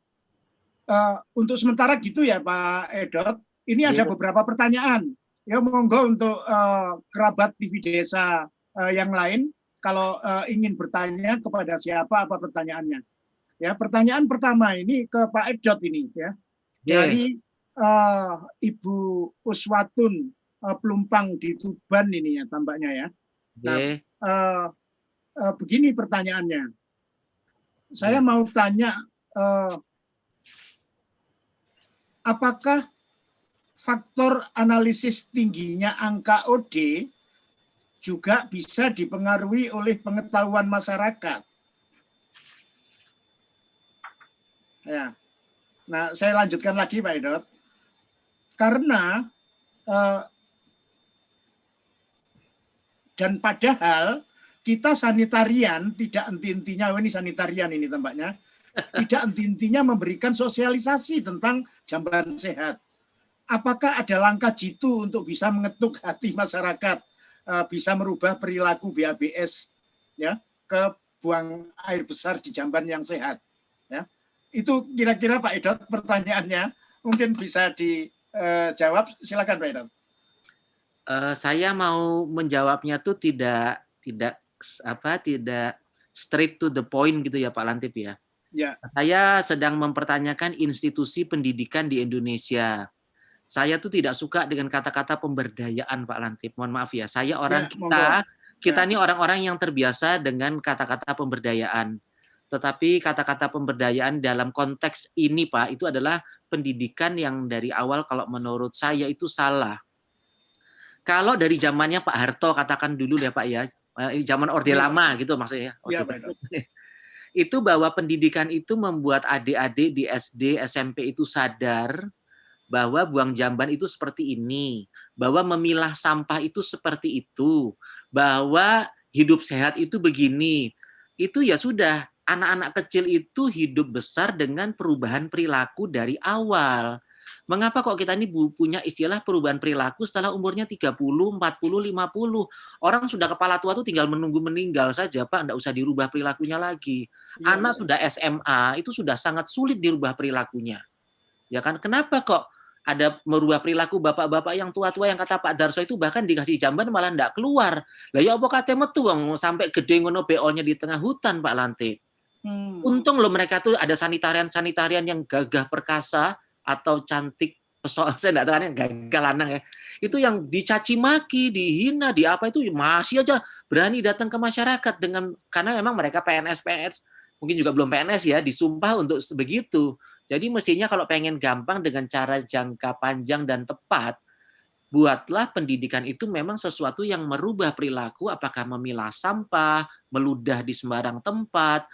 Untuk sementara gitu ya Pak Edot. Ini ada beberapa pertanyaan. Ya monggo untuk kerabat TV Desa yang lain, kalau ingin bertanya kepada siapa, apa pertanyaannya. Ya, pertanyaan pertama ini ke Pak Edot ini ya. Dari Ibu Uswatun Pelumpang di Tuban ini ya tampaknya ya. Nah, begini pertanyaannya. Saya mau tanya, apakah faktor analisis tingginya angka OD juga bisa dipengaruhi oleh pengetahuan masyarakat? Ya. Nah, saya lanjutkan lagi Pak Edot. Karena dan padahal kita sanitarian tidak henti-hentinya, ini sanitarian ini tampaknya, tidak henti-hentinya memberikan sosialisasi tentang jamban sehat. Apakah ada langkah jitu untuk bisa mengetuk hati masyarakat, bisa merubah perilaku BABS ya ke buang air besar di jamban yang sehat? Ya, itu kira-kira Pak Edot pertanyaannya, mungkin bisa dijawab. Silakan Pak Edot. Saya mau menjawabnya tuh tidak straight to the point gitu ya Pak Lantip ya. Ya. Saya sedang mempertanyakan institusi pendidikan di Indonesia. Saya tuh tidak suka dengan kata-kata pemberdayaan Pak Lantip. Mohon maaf ya. Saya kita ini orang-orang yang terbiasa dengan kata-kata pemberdayaan. Tetapi kata-kata pemberdayaan dalam konteks ini Pak, itu adalah pendidikan yang dari awal kalau menurut saya itu salah. Kalau dari zamannya Pak Harto, katakan dulu ya Pak ya, zaman Orde Lama gitu maksudnya. Ya, itu bahwa pendidikan itu membuat adik-adik di SD, SMP itu sadar bahwa buang jamban itu seperti ini, bahwa memilah sampah itu seperti itu, bahwa hidup sehat itu begini. Itu ya sudah, anak-anak kecil itu hidup besar dengan perubahan perilaku dari awal. Mengapa kok kita ini punya istilah perubahan perilaku setelah umurnya 30, 40, 50. Orang sudah kepala tua tuh tinggal menunggu meninggal saja, Pak. Nggak usah dirubah perilakunya lagi. Ya, anak sudah SMA, itu sudah sangat sulit dirubah perilakunya. Ya kan? Kenapa kok ada merubah perilaku bapak-bapak yang tua-tua yang kata Pak Darso itu bahkan dikasih jamban malah nggak keluar. Lah ya apa kate metu sampai gede ngono beolnya di tengah hutan Pak Lantip. Untung loh mereka tuh ada sanitarian yang gagah perkasa atau cantik, pesona, saya enggak tahu kan gagal lanang ya. Itu yang dicaci maki, dihina, di apa itu masih aja berani datang ke masyarakat karena memang mereka PNS mungkin juga belum PNS ya, disumpah untuk begitu. Jadi mestinya kalau pengen gampang dengan cara jangka panjang dan tepat, buatlah pendidikan itu memang sesuatu yang merubah perilaku, apakah memilah sampah, meludah di sembarang tempat,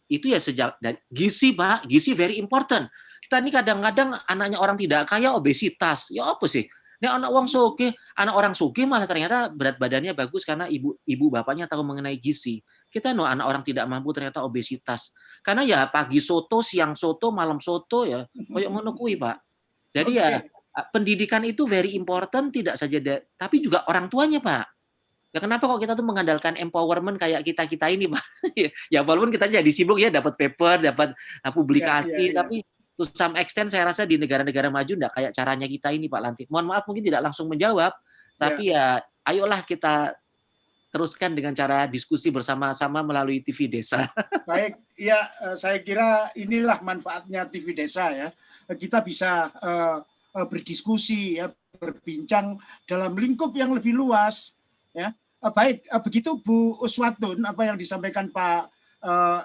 itu ya sejak dari gizi, Pak, gizi very important. Kita ini kadang-kadang anaknya orang tidak kaya obesitas, ya apa sih? Ini anak orang sugih malah ternyata berat badannya bagus karena ibu bapaknya tahu mengenai gizi. Kita anak orang tidak mampu ternyata obesitas. Karena ya pagi soto, siang soto, malam soto ya koyo ngono kuwi, Pak. Jadi ya pendidikan itu very important tidak saja tapi juga orang tuanya, Pak. Ya kenapa kok kita tuh mengandalkan empowerment kayak kita ini, Pak? Ya walaupun kita jadi sibuk ya dapat paper, dapat publikasi, tapi to some extent saya rasa di negara-negara maju enggak kayak caranya kita ini, Pak Lantip. Mohon maaf mungkin tidak langsung menjawab, tapi ya ayolah kita teruskan dengan cara diskusi bersama-sama melalui TV Desa. Baik, ya saya kira inilah manfaatnya TV Desa ya. Kita bisa berdiskusi ya, berbincang dalam lingkup yang lebih luas ya. Baik, begitu Bu Uswatun, apa yang disampaikan Pak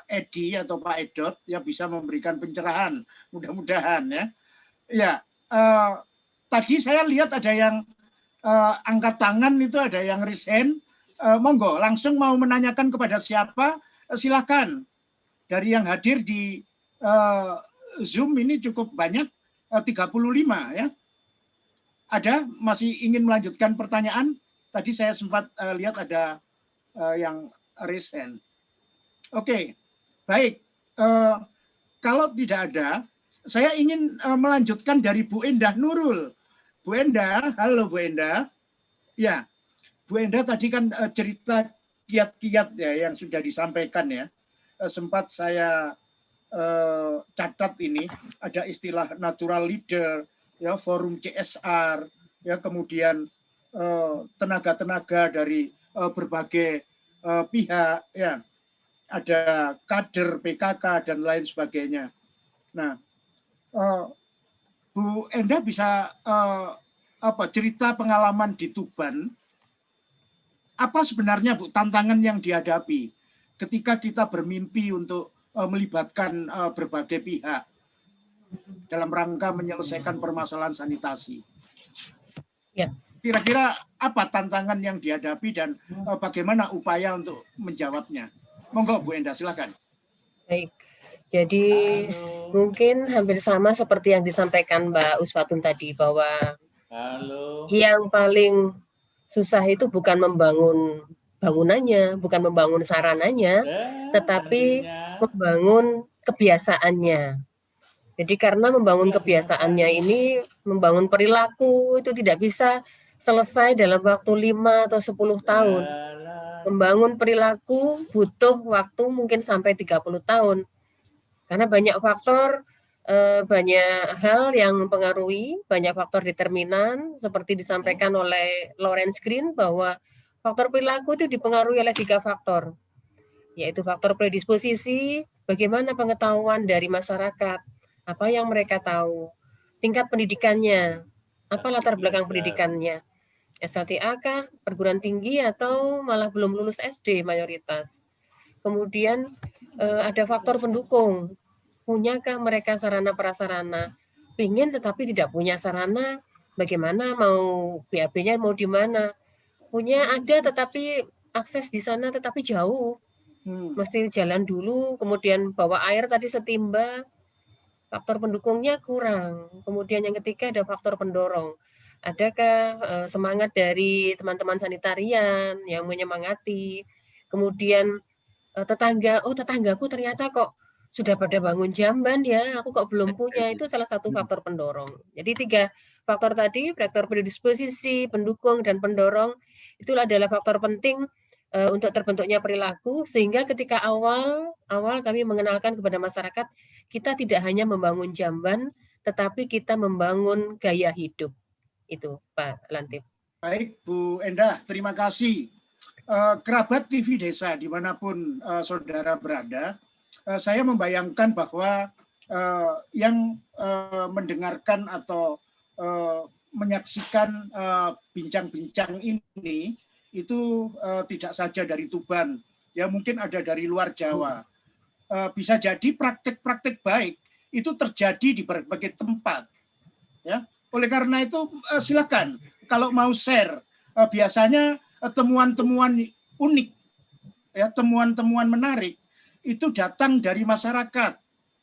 Edi atau Pak Edot yang bisa memberikan pencerahan, mudah-mudahan ya. Ya, tadi saya lihat ada yang angkat tangan, itu ada yang raise hand. Monggo, langsung mau menanyakan kepada siapa, silakan. Dari yang hadir di Zoom ini cukup banyak, 35 ya. Ada masih ingin melanjutkan pertanyaan? Tadi saya sempat lihat ada yang raise hand. Oke, baik. Kalau tidak ada, saya ingin melanjutkan dari Bu Endah Nurul. Bu Endah, halo Bu Endah. Ya, Bu Endah tadi kan cerita kiat-kiat ya yang sudah disampaikan ya. Sempat saya catat ini, ada istilah natural leader, ya forum CSR, ya kemudian tenaga-tenaga dari berbagai pihak, ya ada kader PKK dan lain sebagainya. Nah, Bu Endah bisa cerita pengalaman di Tuban? Apa sebenarnya Bu tantangan yang dihadapi ketika kita bermimpi untuk melibatkan berbagai pihak dalam rangka menyelesaikan permasalahan sanitasi? Ya. Kira-kira apa tantangan yang dihadapi dan bagaimana upaya untuk menjawabnya? Monggo Bu Endah, silakan. Baik, jadi mungkin hampir sama seperti yang disampaikan Mbak Uswatun tadi, bahwa yang paling susah itu bukan membangun bangunannya, bukan membangun sarananya, tetapi membangun kebiasaannya. Jadi karena membangun kebiasaannya ini, membangun perilaku itu tidak bisa selesai dalam waktu 5 atau 10 tahun. Membangun perilaku butuh waktu mungkin sampai 30 tahun. Karena banyak faktor, banyak hal yang mempengaruhi, banyak faktor determinan, seperti disampaikan oleh Lawrence Green bahwa faktor perilaku itu dipengaruhi oleh 3 faktor, yaitu faktor predisposisi, bagaimana pengetahuan dari masyarakat, apa yang mereka tahu, tingkat pendidikannya, apa latar belakang pendidikannya, SLTA kah, perguruan tinggi, atau malah belum lulus SD mayoritas. Kemudian ada faktor pendukung, punyakah mereka sarana prasarana, pingin tetapi tidak punya sarana, bagaimana mau BAB-nya mau di mana, punya ada tetapi akses di sana tetapi jauh, mesti jalan dulu, kemudian bawa air tadi setimba, faktor pendukungnya kurang. Kemudian yang ketiga ada faktor pendorong. Adakah semangat dari teman-teman sanitarian yang menyemangati, kemudian tetangga, oh tetanggaku ternyata kok sudah pada bangun jamban ya, aku kok belum punya, itu salah satu faktor pendorong. Jadi 3 faktor tadi, faktor predisposisi, pendukung, dan pendorong, itulah adalah faktor penting untuk terbentuknya perilaku, sehingga ketika awal kami mengenalkan kepada masyarakat, kita tidak hanya membangun jamban, tetapi kita membangun gaya hidup. Itu Pak Lantip. Baik Bu Endah, terima kasih. Kerabat TV Desa dimanapun saudara berada, saya membayangkan bahwa yang mendengarkan atau menyaksikan bincang-bincang ini itu tidak saja dari Tuban, ya mungkin ada dari luar Jawa. Bisa jadi praktek-praktek baik itu terjadi di berbagai tempat. Ya, oleh karena itu silakan kalau mau share, biasanya temuan-temuan unik, ya, temuan-temuan menarik itu datang dari masyarakat,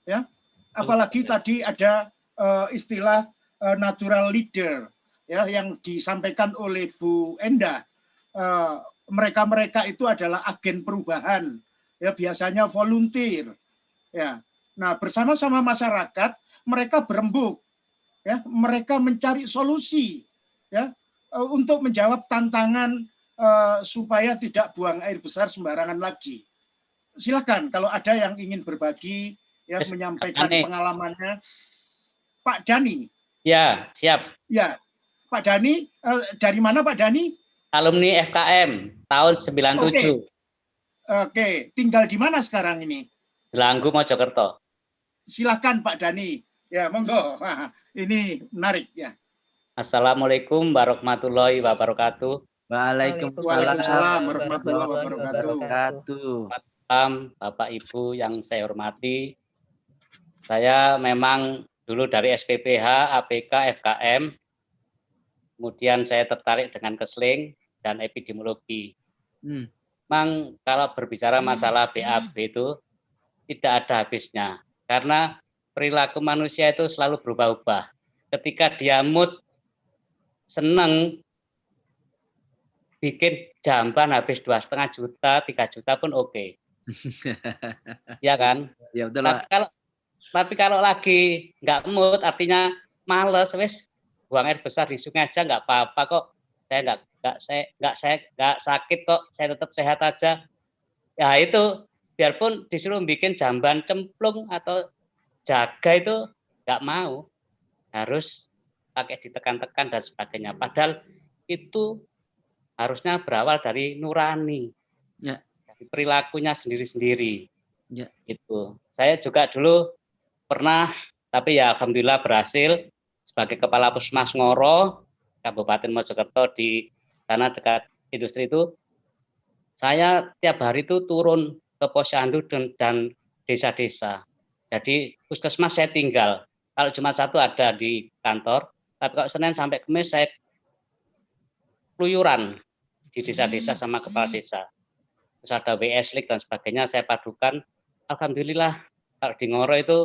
ya. Apalagi tadi ada istilah natural leader, ya, yang disampaikan oleh Bu Endah. Mereka-mereka itu adalah agen perubahan, ya, biasanya volunteer, ya. Nah, bersama-sama masyarakat mereka berembuk, ya, mereka mencari solusi, ya, untuk menjawab tantangan supaya tidak buang air besar sembarangan lagi. Silakan kalau ada yang ingin berbagi, ya, menyampaikan pengalamannya. Pak Dani. Ya, siap. Ya, Pak Dani, dari mana Pak Dani? Alumni FKM tahun 97. Oke, tinggal di mana sekarang ini? Delanggu, Mojokerto. Silakan Pak Dani. Ya, monggo. Wah, ini menarik ya. Assalamualaikum warahmatullahi wabarakatuh. Waalaikumsalam warahmatullahi wabarakatuh. Malam Bapak Ibu yang saya hormati. Saya memang dulu dari SPPH, APK, FKM. Kemudian saya tertarik dengan keseling dan epidemiologi. Memang kalau berbicara masalah BAB itu tidak ada habisnya. Karena perilaku manusia itu selalu berubah-ubah. Ketika dia mood seneng, bikin jamban habis 2,5 juta, 3 juta pun oke. Ya kan? Ya betul. Tapi kalau lagi nggak mood, artinya males, wis buang air besar di sungai aja nggak apa-apa kok. Saya nggak sakit kok, saya tetap sehat aja. Ya itu, biarpun disuruh bikin jamban cemplung atau jaga itu nggak mau, harus pakai ditekan-tekan dan sebagainya. Padahal itu harusnya berawal dari nurani, ya, dari perilakunya sendiri-sendiri. Ya. Itu. Saya juga dulu pernah, tapi ya alhamdulillah berhasil sebagai kepala Puskesmas Ngoro, Kabupaten Mojokerto di sana dekat industri itu. Saya tiap hari itu turun ke posyandu dan desa-desa. Jadi puskesmas saya tinggal. Kalau Jumat Sabtu ada di kantor, tapi kalau Senin sampai Kamis saya keluyuran di desa-desa sama kepala desa. Terus ada WS League dan sebagainya, saya padukan. Alhamdulillah kalau di Ngoro itu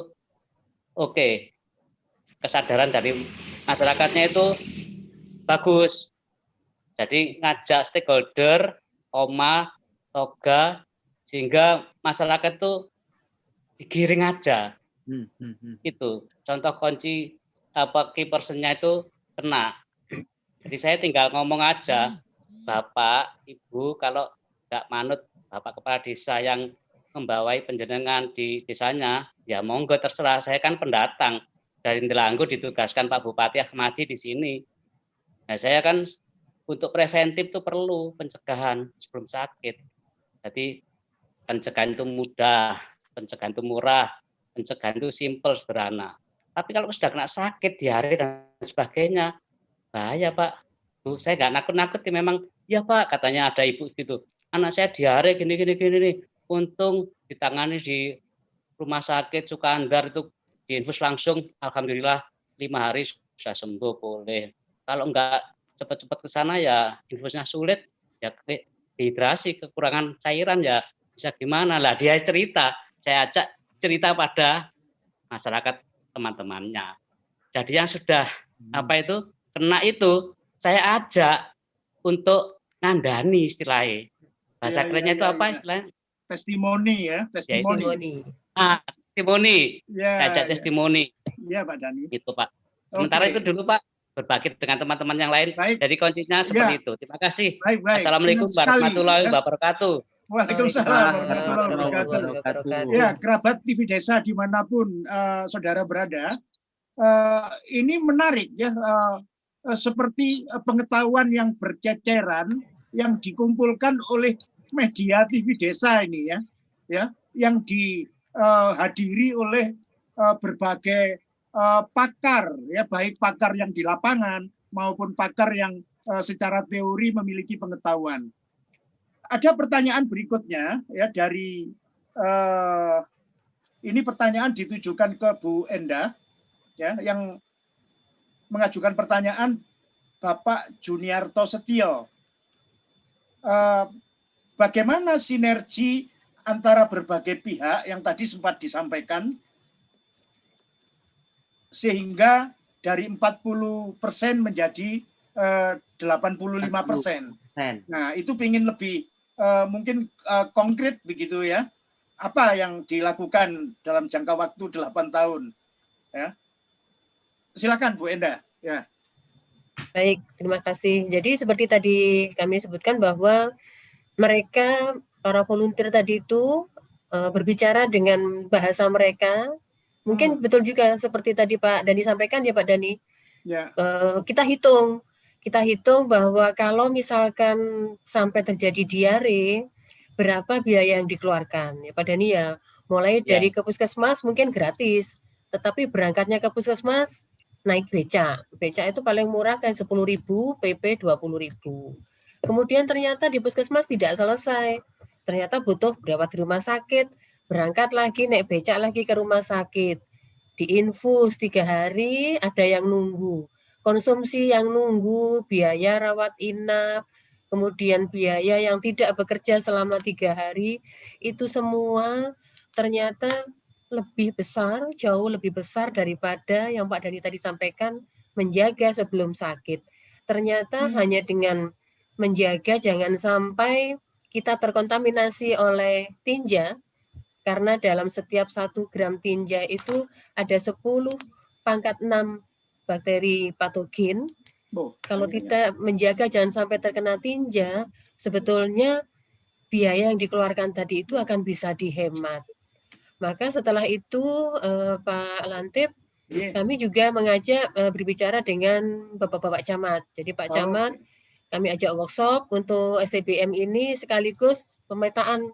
oke. Kesadaran dari masyarakatnya itu bagus. Jadi ngajak stakeholder, OMA, TOGA, sehingga masyarakat itu digiring aja. Itu contoh kunci key personnya itu kena. Jadi saya tinggal ngomong aja, Bapak, Ibu, kalau nggak manut Bapak Kepala Desa yang membawai penjenengan di desanya, ya monggo terserah. Saya kan pendatang dari Delanggu, ditugaskan Pak Bupati Ahmadi di sini. Nah saya kan untuk preventif itu perlu pencegahan sebelum sakit. Jadi pencegahan itu mudah, pencegahan itu murah, pencegahan itu simpel, sederhana. Tapi kalau sudah kena sakit, diare dan sebagainya, bahaya Pak. Saya nggak nakut-nakuti, memang ya Pak, katanya ada ibu gitu, anak saya diare gini. Untung ditangani di rumah sakit Sukandar itu diinfus langsung, alhamdulillah 5 hari sudah sembuh boleh. Kalau enggak cepat-cepat ke sana ya infusnya sulit, ya dehidrasi, kekurangan cairan, ya bisa gimana lah. Dia cerita, saya ajak cerita pada masyarakat teman-temannya. Jadi yang sudah kena itu saya ajak untuk ngandani istilahnya. Bahasa kerennya itu apa istilahnya? Testimoni ya, testimoni. Testimoni. Saya ajak testimoni. Iya Pak Dani. Itu Pak. Sementara itu dulu Pak, berbagi dengan teman-teman yang lain. Baik. Jadi kuncinya seperti itu. Terima kasih. Baik. Assalamualaikum warahmatullahi wabarakatuh. Waalaikumsalam warahmatullahi wabarakatuh. Ya, kerabat TV Desa dimanapun saudara berada, ini menarik ya, seperti pengetahuan yang berceceran yang dikumpulkan oleh media TV Desa ini ya, yang dihadiri oleh berbagai pakar ya, baik pakar yang di lapangan maupun pakar yang secara teori memiliki pengetahuan. Ada pertanyaan berikutnya ya dari Ini pertanyaan ditujukan ke Bu Enda, ya, yang mengajukan pertanyaan Bapak Juniarto Setio. Bagaimana sinergi antara berbagai pihak yang tadi sempat disampaikan sehingga dari 40% menjadi 85%. Nah, itu ingin lebih mungkin konkret begitu ya. Apa yang dilakukan dalam jangka waktu 8 tahun? Ya. Silakan Bu Enda. Ya. Baik, terima kasih. Jadi seperti tadi kami sebutkan bahwa mereka, para volunteer tadi itu berbicara dengan bahasa mereka. Mungkin betul juga seperti tadi Pak Dani sampaikan ya Pak Dani. Ya. Kita hitung bahwa kalau misalkan sampai terjadi diare, berapa biaya yang dikeluarkan ya Pak Dani ya. Mulai dari ke puskesmas mungkin gratis, tetapi berangkatnya ke puskesmas naik beca. Beca itu paling murah kayak 10.000, PP 20.000. Kemudian ternyata di puskesmas tidak selesai. Ternyata butuh berawat di rumah sakit, berangkat lagi naik becak lagi ke rumah sakit. Diinfus 3 hari, ada yang nunggu. Konsumsi yang nunggu, biaya rawat inap, kemudian biaya yang tidak bekerja selama 3 hari, itu semua ternyata lebih besar, jauh lebih besar daripada yang Pak Dani tadi sampaikan, menjaga sebelum sakit. Ternyata hanya dengan menjaga jangan sampai kita terkontaminasi oleh tinja, karena dalam setiap 1 gram tinja itu ada 10⁻⁶ bakteri patogen. Kalau kita menjaga jangan sampai terkena tinja, sebetulnya biaya yang dikeluarkan tadi itu akan bisa dihemat. Maka setelah itu Pak Lantip, kami juga mengajak berbicara dengan Bapak-Bapak Camat. Jadi Pak Camat, kami ajak workshop untuk STBM ini sekaligus pemetaan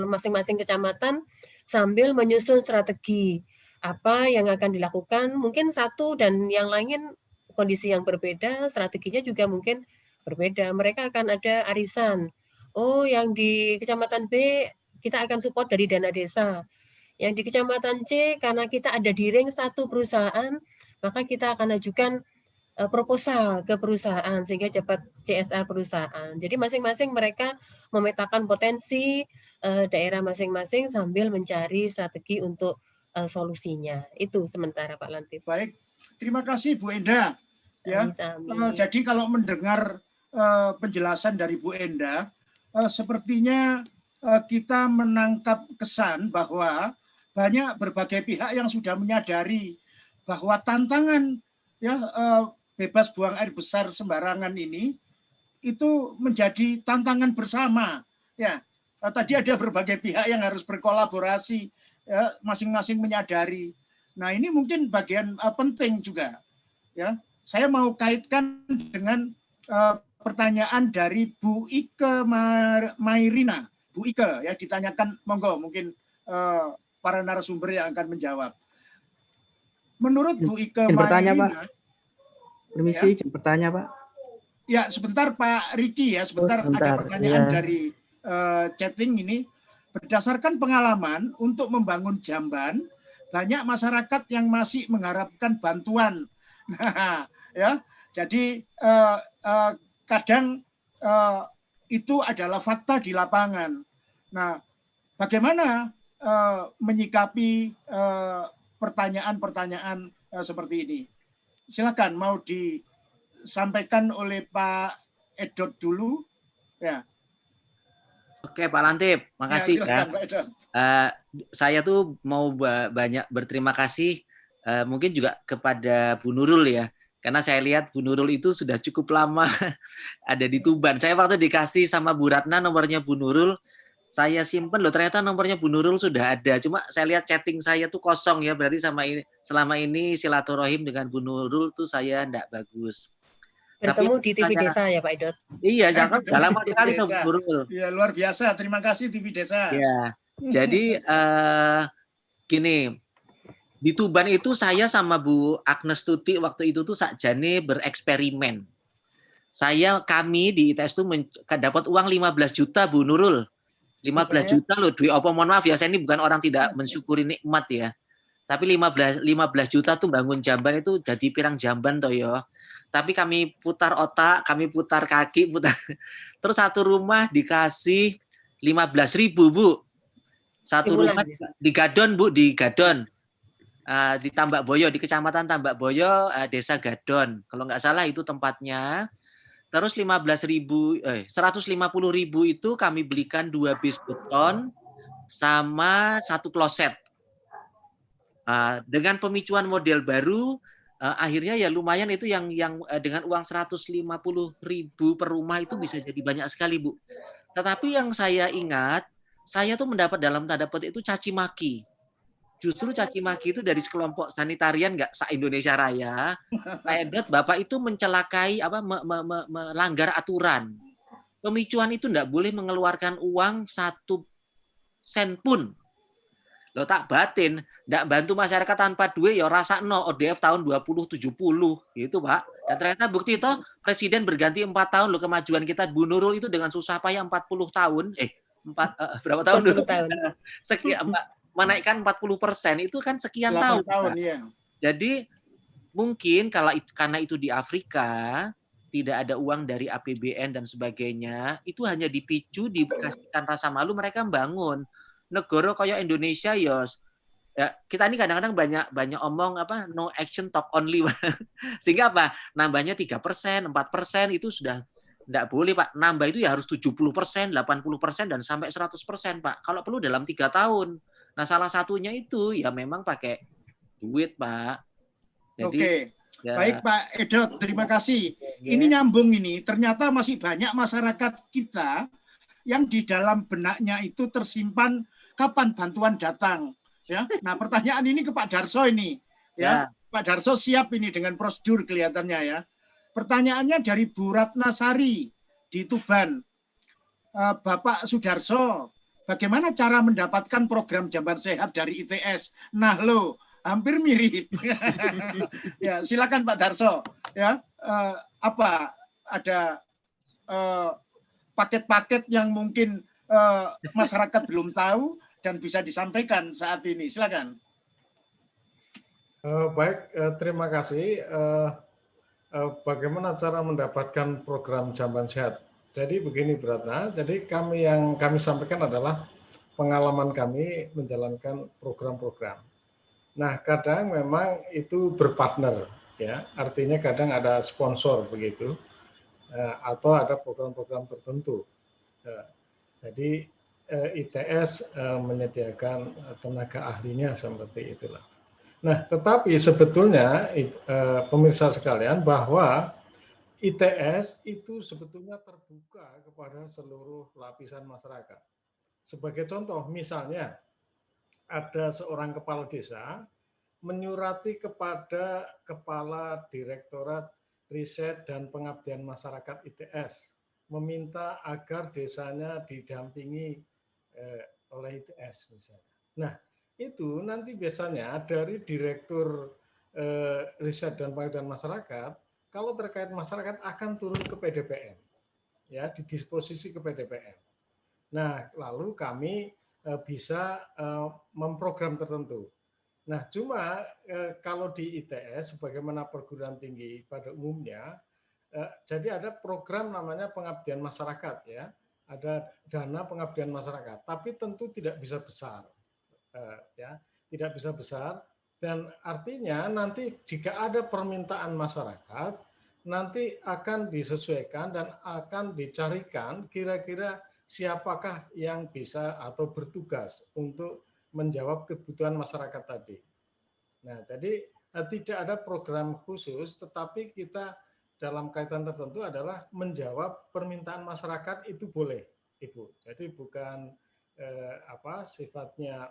masing-masing kecamatan sambil menyusun strategi apa yang akan dilakukan. Mungkin satu dan yang lain kondisi yang berbeda, strateginya juga mungkin berbeda. Mereka akan ada arisan. Oh, yang di Kecamatan B kita akan support dari dana desa. Yang di Kecamatan C karena kita ada di ring 1 perusahaan, maka kita akan ajukan proposal ke perusahaan sehingga dapat CSR perusahaan. Jadi masing-masing mereka memetakan potensi daerah masing-masing sambil mencari strategi untuk solusinya. Itu sementara Pak Lantip. Baik, terima kasih Bu Enda. Ya, jadi kalau mendengar penjelasan dari Bu Enda, sepertinya kita menangkap kesan bahwa banyak berbagai pihak yang sudah menyadari bahwa tantangan ya bebas buang air besar sembarangan ini itu menjadi tantangan bersama. Ya, tadi ada berbagai pihak yang harus berkolaborasi, ya, masing-masing menyadari. Nah, ini mungkin bagian penting juga. Ya, saya mau kaitkan dengan pertanyaan dari Bu Ike Mairina. Bu Ike, ya, ditanyakan, monggo mungkin para narasumber yang akan menjawab. Menurut Bu Ike Mairina, permisi, ya, bertanya Pak. Ya, sebentar Pak Riki ya, sebentar, ada pertanyaan dari chatting ini. Berdasarkan pengalaman untuk membangun jamban, banyak masyarakat yang masih mengharapkan bantuan. Nah, ya, jadi kadang itu adalah fakta di lapangan. Nah, bagaimana menyikapi pertanyaan-pertanyaan seperti ini? Silakan, mau disampaikan oleh Pak Edot dulu. Ya. Oke, Pak Lantip, makasih ya. Saya tuh mau banyak berterima kasih mungkin juga kepada Bu Nurul ya, karena saya lihat Bu Nurul itu sudah cukup lama ada di Tuban. Saya waktu dikasih sama Bu Ratna nomornya Bu Nurul, saya simpen loh, ternyata nomornya Bu Nurul sudah ada. Cuma saya lihat chatting saya tuh kosong ya, berarti selama ini silaturahim dengan Bu Nurul tuh saya enggak bagus. Bertemu di TV Desa ya Pak Edot. Iya, jangan dalam sekali Bu Nurul. Iya, luar biasa. Terima kasih TV Desa. Ya, jadi gini, di Tuban itu saya sama Bu Agnes Tuti waktu itu tuh sakjane bereksperimen. Kami di ITS itu dapat uang 15 juta Bu Nurul. 15 juta loh duit apa, mohon maaf ya, saya ini bukan orang tidak mensyukuri nikmat ya. Tapi 15 juta tuh bangun jamban itu jadi pirang jamban toh ya. Tapi kami putar otak, kami putar kaki, putar. Terus satu rumah dikasih 15.000 Bu. Satu rumah di Gadon Bu, di Gadon. Di Tambak Boyo, di Kecamatan Tambak Boyo, Desa Gadon. Kalau nggak salah itu tempatnya. Terus 150.000 itu kami belikan 2 bis beton sama 1 kloset. Dengan pemicuan model baru, akhirnya ya lumayan itu yang dengan uang 150.000 per rumah itu bisa jadi banyak sekali Bu. Tetapi yang saya ingat, saya tuh mendapat dalam tanda petik itu caci maki. Justru caci maki itu dari sekelompok sanitarian nggak se-Indonesia Raya. Pak Edot, Bapak itu mencelakai melanggar aturan. Pemicuan itu nggak boleh mengeluarkan uang 1 sen pun. Lo tak batin, nggak bantu masyarakat tanpa duit ya rasa no ODF tahun 2070 gitu Pak. Dan ternyata bukti itu Presiden berganti 4 tahun lo, kemajuan kita Bu Nurul itu dengan susah payah 40 tahun, berapa tahun dulu? Sekian menaikkan 40% itu kan sekian tahun. Ya. Jadi mungkin karena itu di Afrika tidak ada uang dari APBN dan sebagainya, itu hanya dipicu, dikasihkan rasa malu, mereka membangun. Negara kayak Indonesia ya kita ini kadang-kadang banyak omong no action talk only. Sehingga nambahnya 3%, 4% itu sudah tidak boleh Pak. Nambah itu ya harus 70%, 80% dan sampai 100% Pak. Kalau perlu dalam 3 tahun. Nah, salah satunya itu ya memang pakai duit, Pak. Jadi, oke. Ya. Baik, Pak Edot, terima kasih. Ya. Ini nyambung ini. Ternyata masih banyak masyarakat kita yang di dalam benaknya itu tersimpan kapan bantuan datang. Ya. Nah, pertanyaan ini ke Pak Darso ini. Ya. Pak Darso siap ini dengan prosedur kelihatannya ya. Pertanyaannya dari Bu Ratnasari di Tuban. Bapak Sudarso, bagaimana cara mendapatkan program jamban sehat dari ITS? Nah lo, hampir mirip. Ya, silakan Pak Darso. Ya, apa ada paket-paket yang mungkin masyarakat belum tahu dan bisa disampaikan saat ini? Silakan. Baik, terima kasih. Bagaimana cara mendapatkan program jamban sehat? Jadi begini Bu Ratna, jadi yang kami sampaikan adalah pengalaman kami menjalankan program-program. Nah, kadang memang itu berpartner, ya, artinya kadang ada sponsor begitu, atau ada program-program tertentu. Jadi ITS menyediakan tenaga ahlinya seperti itulah. Nah, tetapi sebetulnya pemirsa sekalian bahwa ITS itu sebetulnya terbuka kepada seluruh lapisan masyarakat. Sebagai contoh, misalnya ada seorang kepala desa menyurati kepada Kepala Direktorat Riset dan Pengabdian Masyarakat ITS, meminta agar desanya didampingi oleh ITS misalnya. Nah, itu nanti biasanya dari Direktur Riset dan Pengabdian Masyarakat, kalau terkait masyarakat akan turun ke PDPM, ya, didisposisi ke PDPM. Nah, lalu kami bisa memprogram tertentu. Nah, cuma kalau di ITS, sebagaimana perguruan tinggi pada umumnya, jadi ada program namanya pengabdian masyarakat, ya, ada dana pengabdian masyarakat, tapi tentu tidak bisa besar, ya, tidak bisa besar. Dan artinya nanti jika ada permintaan masyarakat, nanti akan disesuaikan dan akan dicarikan kira-kira siapakah yang bisa atau bertugas untuk menjawab kebutuhan masyarakat tadi. Nah, jadi tidak ada program khusus, tetapi kita dalam kaitan tertentu adalah menjawab permintaan masyarakat itu boleh, Ibu. Jadi bukan sifatnya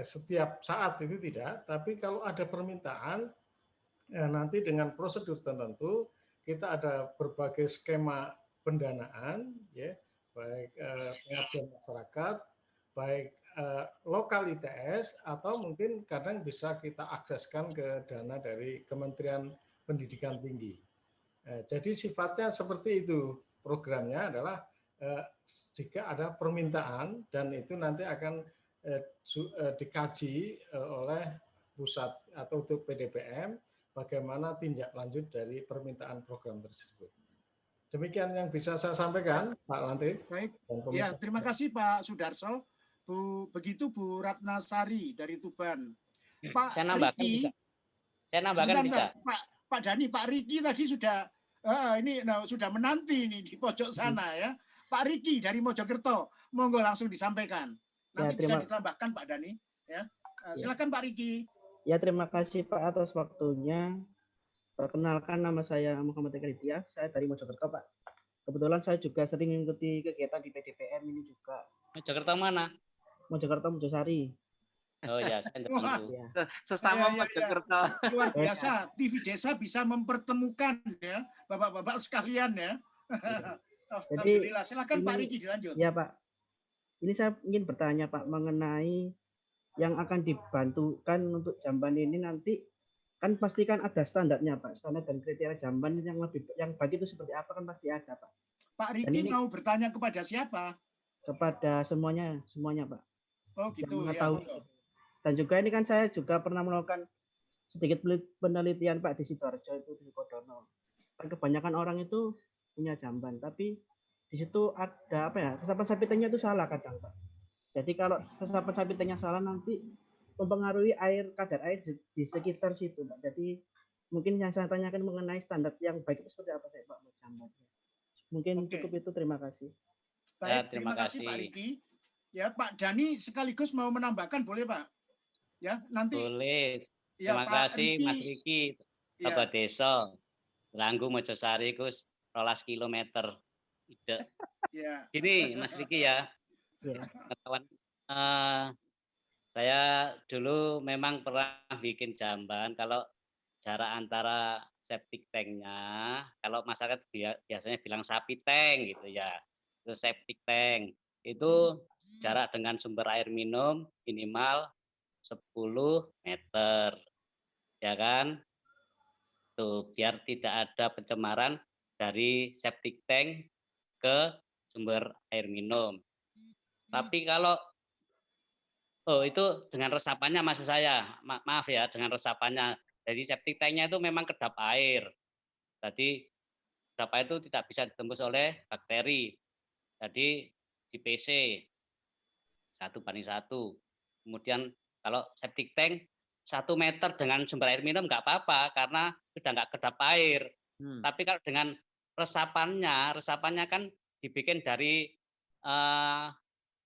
setiap saat itu tidak, tapi kalau ada permintaan, nanti dengan prosedur tertentu kita ada berbagai skema pendanaan, ya, baik pengabdian masyarakat, baik lokal ITS, atau mungkin kadang bisa kita akseskan ke dana dari Kementerian Pendidikan Tinggi. Jadi sifatnya seperti itu, programnya adalah jika ada permintaan dan itu nanti akan dikaji oleh pusat atau untuk PDPM bagaimana tindak lanjut dari permintaan program tersebut. Demikian yang bisa saya sampaikan, Pak Lantip. Baik, ya terima kasih Pak Sudarso. Begitu Bu Ratnasari dari Tuban. Pak Riki, saya nambahkan bisa. Pak Dhani, Pak Riki tadi sudah sudah menanti ini di pojok sana ya. Pak Riki dari Mojokerto, monggo langsung disampaikan. Nanti bisa ditambahkan Pak Dhani ya. Silakan Pak Riki. Ya, terima kasih Pak atas waktunya. Perkenalkan, nama saya Muhammad Eka Lidya, saya dari Mojokerto Pak. Kebetulan saya juga sering mengikuti kegiatan di PDPM ini juga. Mojokerto mana? Mojokerto, Mojosari. Oh ya, saya Ya. Sesama Mojokerto. Luar biasa, TV Desa bisa mempertemukan ya Bapak-bapak sekalian ya. Alhamdulillah, silakan Pak Riki dilanjut. Ya Pak, ini saya ingin bertanya Pak mengenai yang akan dibantukan untuk jamban ini nanti, kan pastikan ada standarnya Pak, standar dan kriteria jamban yang baik itu seperti apa kan pasti ada Pak. Pak Riki mau bertanya kepada siapa? Kepada semuanya Pak. Oh gitu ya. Dan juga ini kan saya juga pernah melakukan sedikit penelitian Pak di Sidoarjo itu di Kodono. Kan kebanyakan orang itu punya jamban, tapi di situ ada resapan sapitannya itu salah kadang Pak. Jadi kalau resapan sapitannya salah nanti mempengaruhi kadar air di sekitar situ Pak. Jadi mungkin yang saya tanyakan mengenai standar yang baik itu seperti apa Pak jambannya. Mungkin cukup itu, terima kasih. Baik, terima kasih Pak Riki. Ya, Pak Dhani sekaligus mau menambahkan, boleh Pak? Ya, nanti. Boleh. Ya, terima kasih Mas Riki. Bapak Desa, Langgu Mojosari kus 12 kilometer. Ya. Gini Mas Riki ya. Kawan, saya dulu memang pernah bikin jamban. Kalau jarak antara septic tanknya, kalau masyarakat biasanya bilang sapi tank gitu ya, itu septic tank itu jarak dengan sumber air minum minimal 10 meter, ya kan? Tuh biar tidak ada pencemaran dari septic tank ke sumber air minum. Tapi kalau itu dengan resapannya maksud saya, maaf ya, dengan resapannya. Jadi septic tanknya itu memang kedap air. Jadi kedap air itu tidak bisa ditembus oleh bakteri. Jadi di PC 1:1. Kemudian kalau septic tank 1 meter dengan sumber air minum nggak apa-apa karena sudah nggak kedap air. Tapi kalau dengan resapannya kan dibikin dari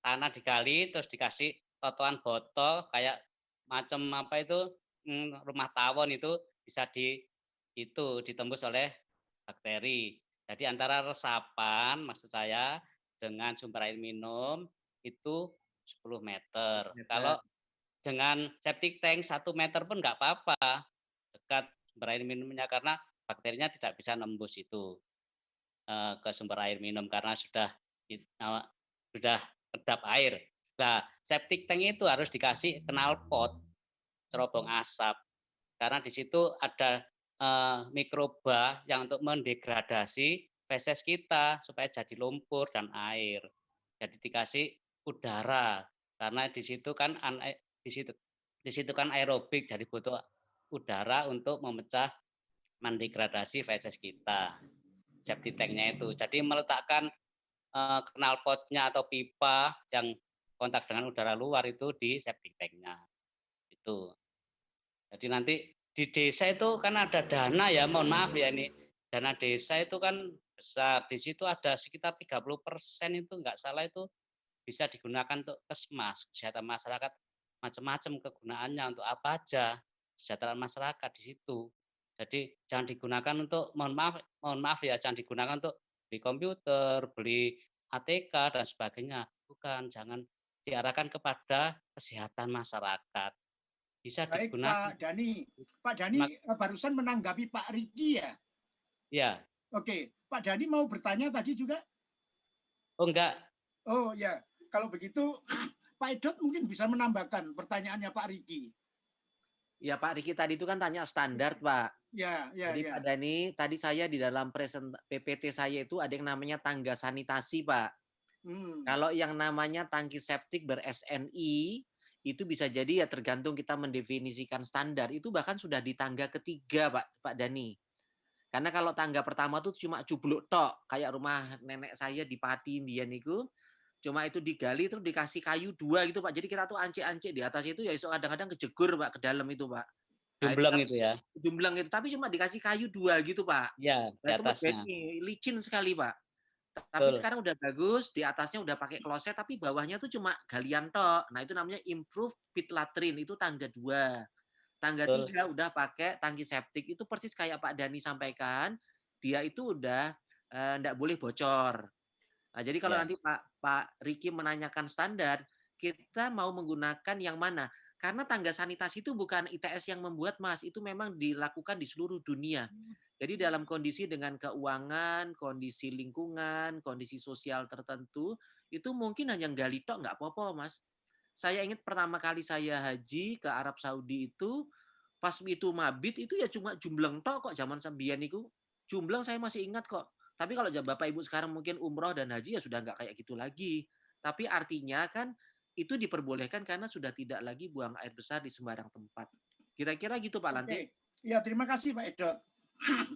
tanah digali terus dikasih totoan botol kayak macam apa itu rumah tawon itu bisa ditembus oleh bakteri. Jadi antara resapan maksud saya dengan sumber air minum itu 10 meter. Kalau dengan septic tank 1 meter pun nggak apa-apa dekat sumber air minumnya karena bakterinya tidak bisa nembus itu ke sumber air minum karena sudah kedap air. Nah, septic tank itu harus dikasih knalpot, cerobong asap, karena di situ ada mikroba yang untuk mendegradasi feses kita supaya jadi lumpur dan air. Jadi dikasih udara, karena di situ kan aerobik, jadi butuh udara untuk memecah mendegradasi feses kita. Septic tanknya itu. Jadi meletakkan knalpotnya atau pipa yang kontak dengan udara luar itu di septic tanknya. Itu. Jadi nanti di desa itu kan ada dana ya, mohon maaf ya ini. Dana desa itu kan besar. Di situ ada sekitar 30% itu enggak salah itu bisa digunakan untuk kesmas, kesehatan masyarakat, macam-macam kegunaannya untuk apa aja, kesejahteraan masyarakat di situ. Jadi jangan digunakan untuk, mohon maaf ya, jangan digunakan untuk beli komputer, beli ATK dan sebagainya. Bukan, jangan diarahkan kepada kesehatan masyarakat. Bisa baik, digunakan. Pak Dhani barusan menanggapi Pak Riki ya? Ya. Oke, Pak Dhani mau bertanya tadi juga? Oh enggak. Oh ya, kalau begitu Pak Edot mungkin bisa menambahkan pertanyaannya Pak Riki. Ya Pak Riki tadi itu kan tanya standar Pak. Ya. Jadi Pak Dhani, tadi saya di dalam PPT saya itu ada yang namanya tangga sanitasi Pak. Kalau yang namanya tangki septik ber-SNI itu bisa jadi ya tergantung kita mendefinisikan standar. Itu bahkan sudah di tangga ketiga, Pak Dani. Karena kalau tangga pertama tuh cuma cubluk tok, kayak rumah nenek saya di Pati mbiyen niku, cuma itu digali terus dikasih kayu 2 gitu, Pak. Jadi kita tuh ancik-ancik di atas itu ya iso kadang-kadang kejegur, Pak, ke dalam itu, Pak. Nah, Jumbleng itu ya. jumbleng itu, tapi cuma dikasih kayu 2 gitu, Pak. Ya, Nah, di itu atasnya. licin sekali, Pak. Tapi Betul. sekarang udah bagus, di atasnya udah pakai kloset, tapi bawahnya tuh cuma galian tok. Nah, itu namanya improve pit latrine, itu tangga 2. Tangga Betul. 3 udah pakai tangki septik, itu persis kayak Pak Dani sampaikan, dia itu udah enggak boleh bocor. Nah, jadi kalau Ya. nanti Pak Riki menanyakan standar, kita mau menggunakan yang mana? Karena tangga sanitasi itu bukan ITS yang membuat, Mas, itu memang dilakukan di seluruh dunia. Jadi dalam kondisi dengan keuangan, kondisi lingkungan, kondisi sosial tertentu, itu mungkin hanya gali tok nggak apa-apa, Mas. Saya ingat pertama kali saya haji ke Arab Saudi itu, pas itu mabit itu ya cuma jumbleng tok kok zaman sembian itu. Jumbleng saya masih ingat kok. Tapi kalau Bapak Ibu sekarang mungkin umroh dan haji ya sudah nggak kayak gitu lagi. Tapi artinya kan itu diperbolehkan karena sudah tidak lagi buang air besar di sembarang tempat. Kira-kira gitu Pak Lanti. Ya, terima kasih Pak Edot.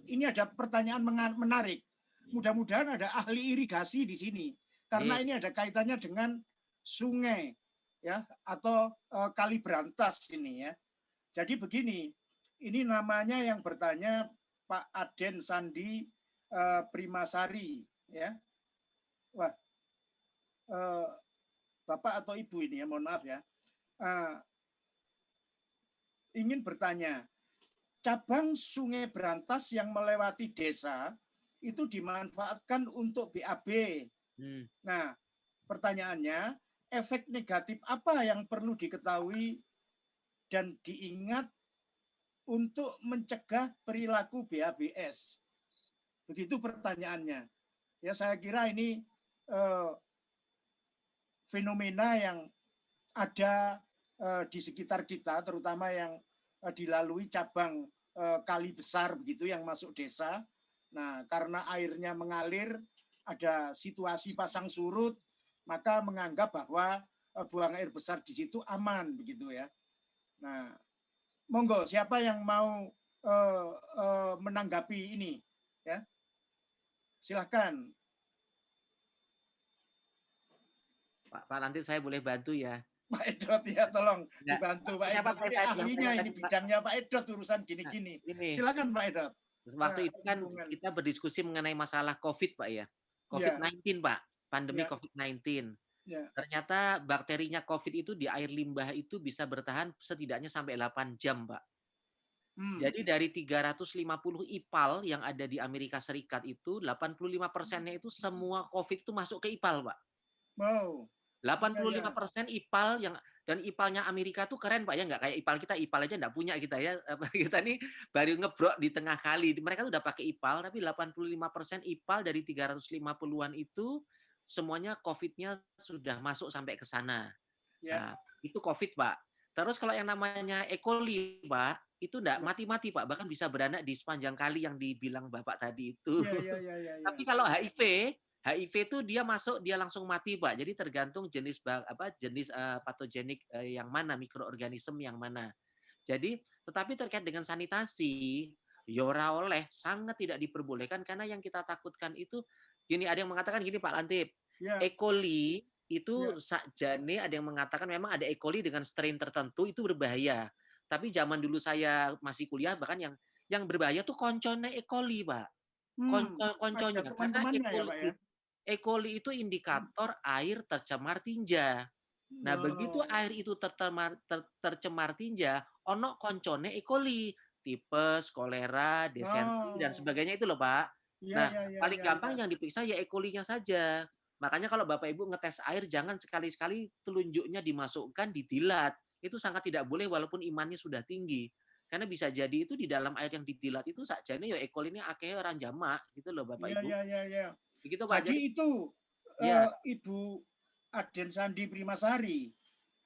Ini ada pertanyaan menarik. Mudah-mudahan ada ahli irigasi di sini. Karena ini ada kaitannya dengan sungai ya atau kali berantas ini ya. Jadi begini, ini namanya yang bertanya Pak Aden Sandi Primasari ya. Wah, Bapak atau Ibu ini ya, mohon maaf ya. Ingin bertanya, cabang Sungai Berantas yang melewati desa itu dimanfaatkan untuk BAB. Nah, pertanyaannya, efek negatif apa yang perlu diketahui dan diingat untuk mencegah perilaku BABS? Begitu pertanyaannya. Ya, saya kira ini fenomena yang ada di sekitar kita, terutama yang dilalui cabang kali besar begitu yang masuk desa. Nah, karena airnya mengalir, ada situasi pasang surut, maka menganggap bahwa buang air besar di situ aman begitu ya. Nah, monggo siapa yang mau menanggapi ini ya? Silahkan. Pak Lanti, saya boleh bantu ya? Pak Edot ya, tolong dibantu Pak Edot. Ini ahlinya, ini bidangnya Pak Edot urusan gini-gini. Silakan Pak Edot. Waktu itu kan kita berdiskusi mengenai masalah COVID, Pak ya. COVID-19, Pak. Pandemi COVID-19. Ternyata bakterinya COVID itu di air limbah itu bisa bertahan setidaknya sampai 8 jam, Pak. Jadi dari 350 IPAL yang ada di Amerika Serikat itu, 85%-nya itu semua COVID itu masuk ke IPAL, Pak. Wow. 85% IPAL yang dan IPAL-nya Amerika tuh keren Pak ya, nggak kayak IPAL kita. IPAL aja nggak punya kita ya. Kita nih baru ngebrok di tengah kali. Mereka tuh udah pakai IPAL, tapi 85% IPAL dari 350-an itu semuanya COVID-nya sudah masuk sampai ke sana. Nah, itu COVID Pak. Terus kalau yang namanya E. coli Pak, itu enggak mati-mati Pak, bahkan bisa beranak di sepanjang kali yang dibilang Bapak tadi itu. Tapi kalau HIV itu dia masuk dia langsung mati Pak. Jadi tergantung jenis patogenik yang mana, mikroorganisme yang mana. Jadi tetapi terkait dengan sanitasi, yora oleh sangat tidak diperbolehkan karena yang kita takutkan itu gini, ada yang mengatakan gini Pak Lantip, E. coli itu sakjane ada yang mengatakan memang ada E. coli dengan strain tertentu itu berbahaya. Tapi zaman dulu saya masih kuliah bahkan yang berbahaya tuh koncone E. coli Pak. Konconya karena E. coli itu indikator air tercemar tinja. Nah, begitu air itu tercemar tinja, ono koncone E. coli, tipes, kolera, disentri dan sebagainya itu loh, Pak. Nah, paling gampang yang diperiksa ya E. coli-nya saja. Makanya kalau Bapak Ibu ngetes air jangan sekali-sekali telunjuknya dimasukkan didilat. Itu sangat tidak boleh walaupun imannya sudah tinggi. Karena bisa jadi itu di dalam air yang didilat itu sakjane ya E. coli ini akeh orang jamak gitu loh Bapak Ibu. Iya. Begitu Pak. Jadi itu Ibu Aden Sandi Primasari,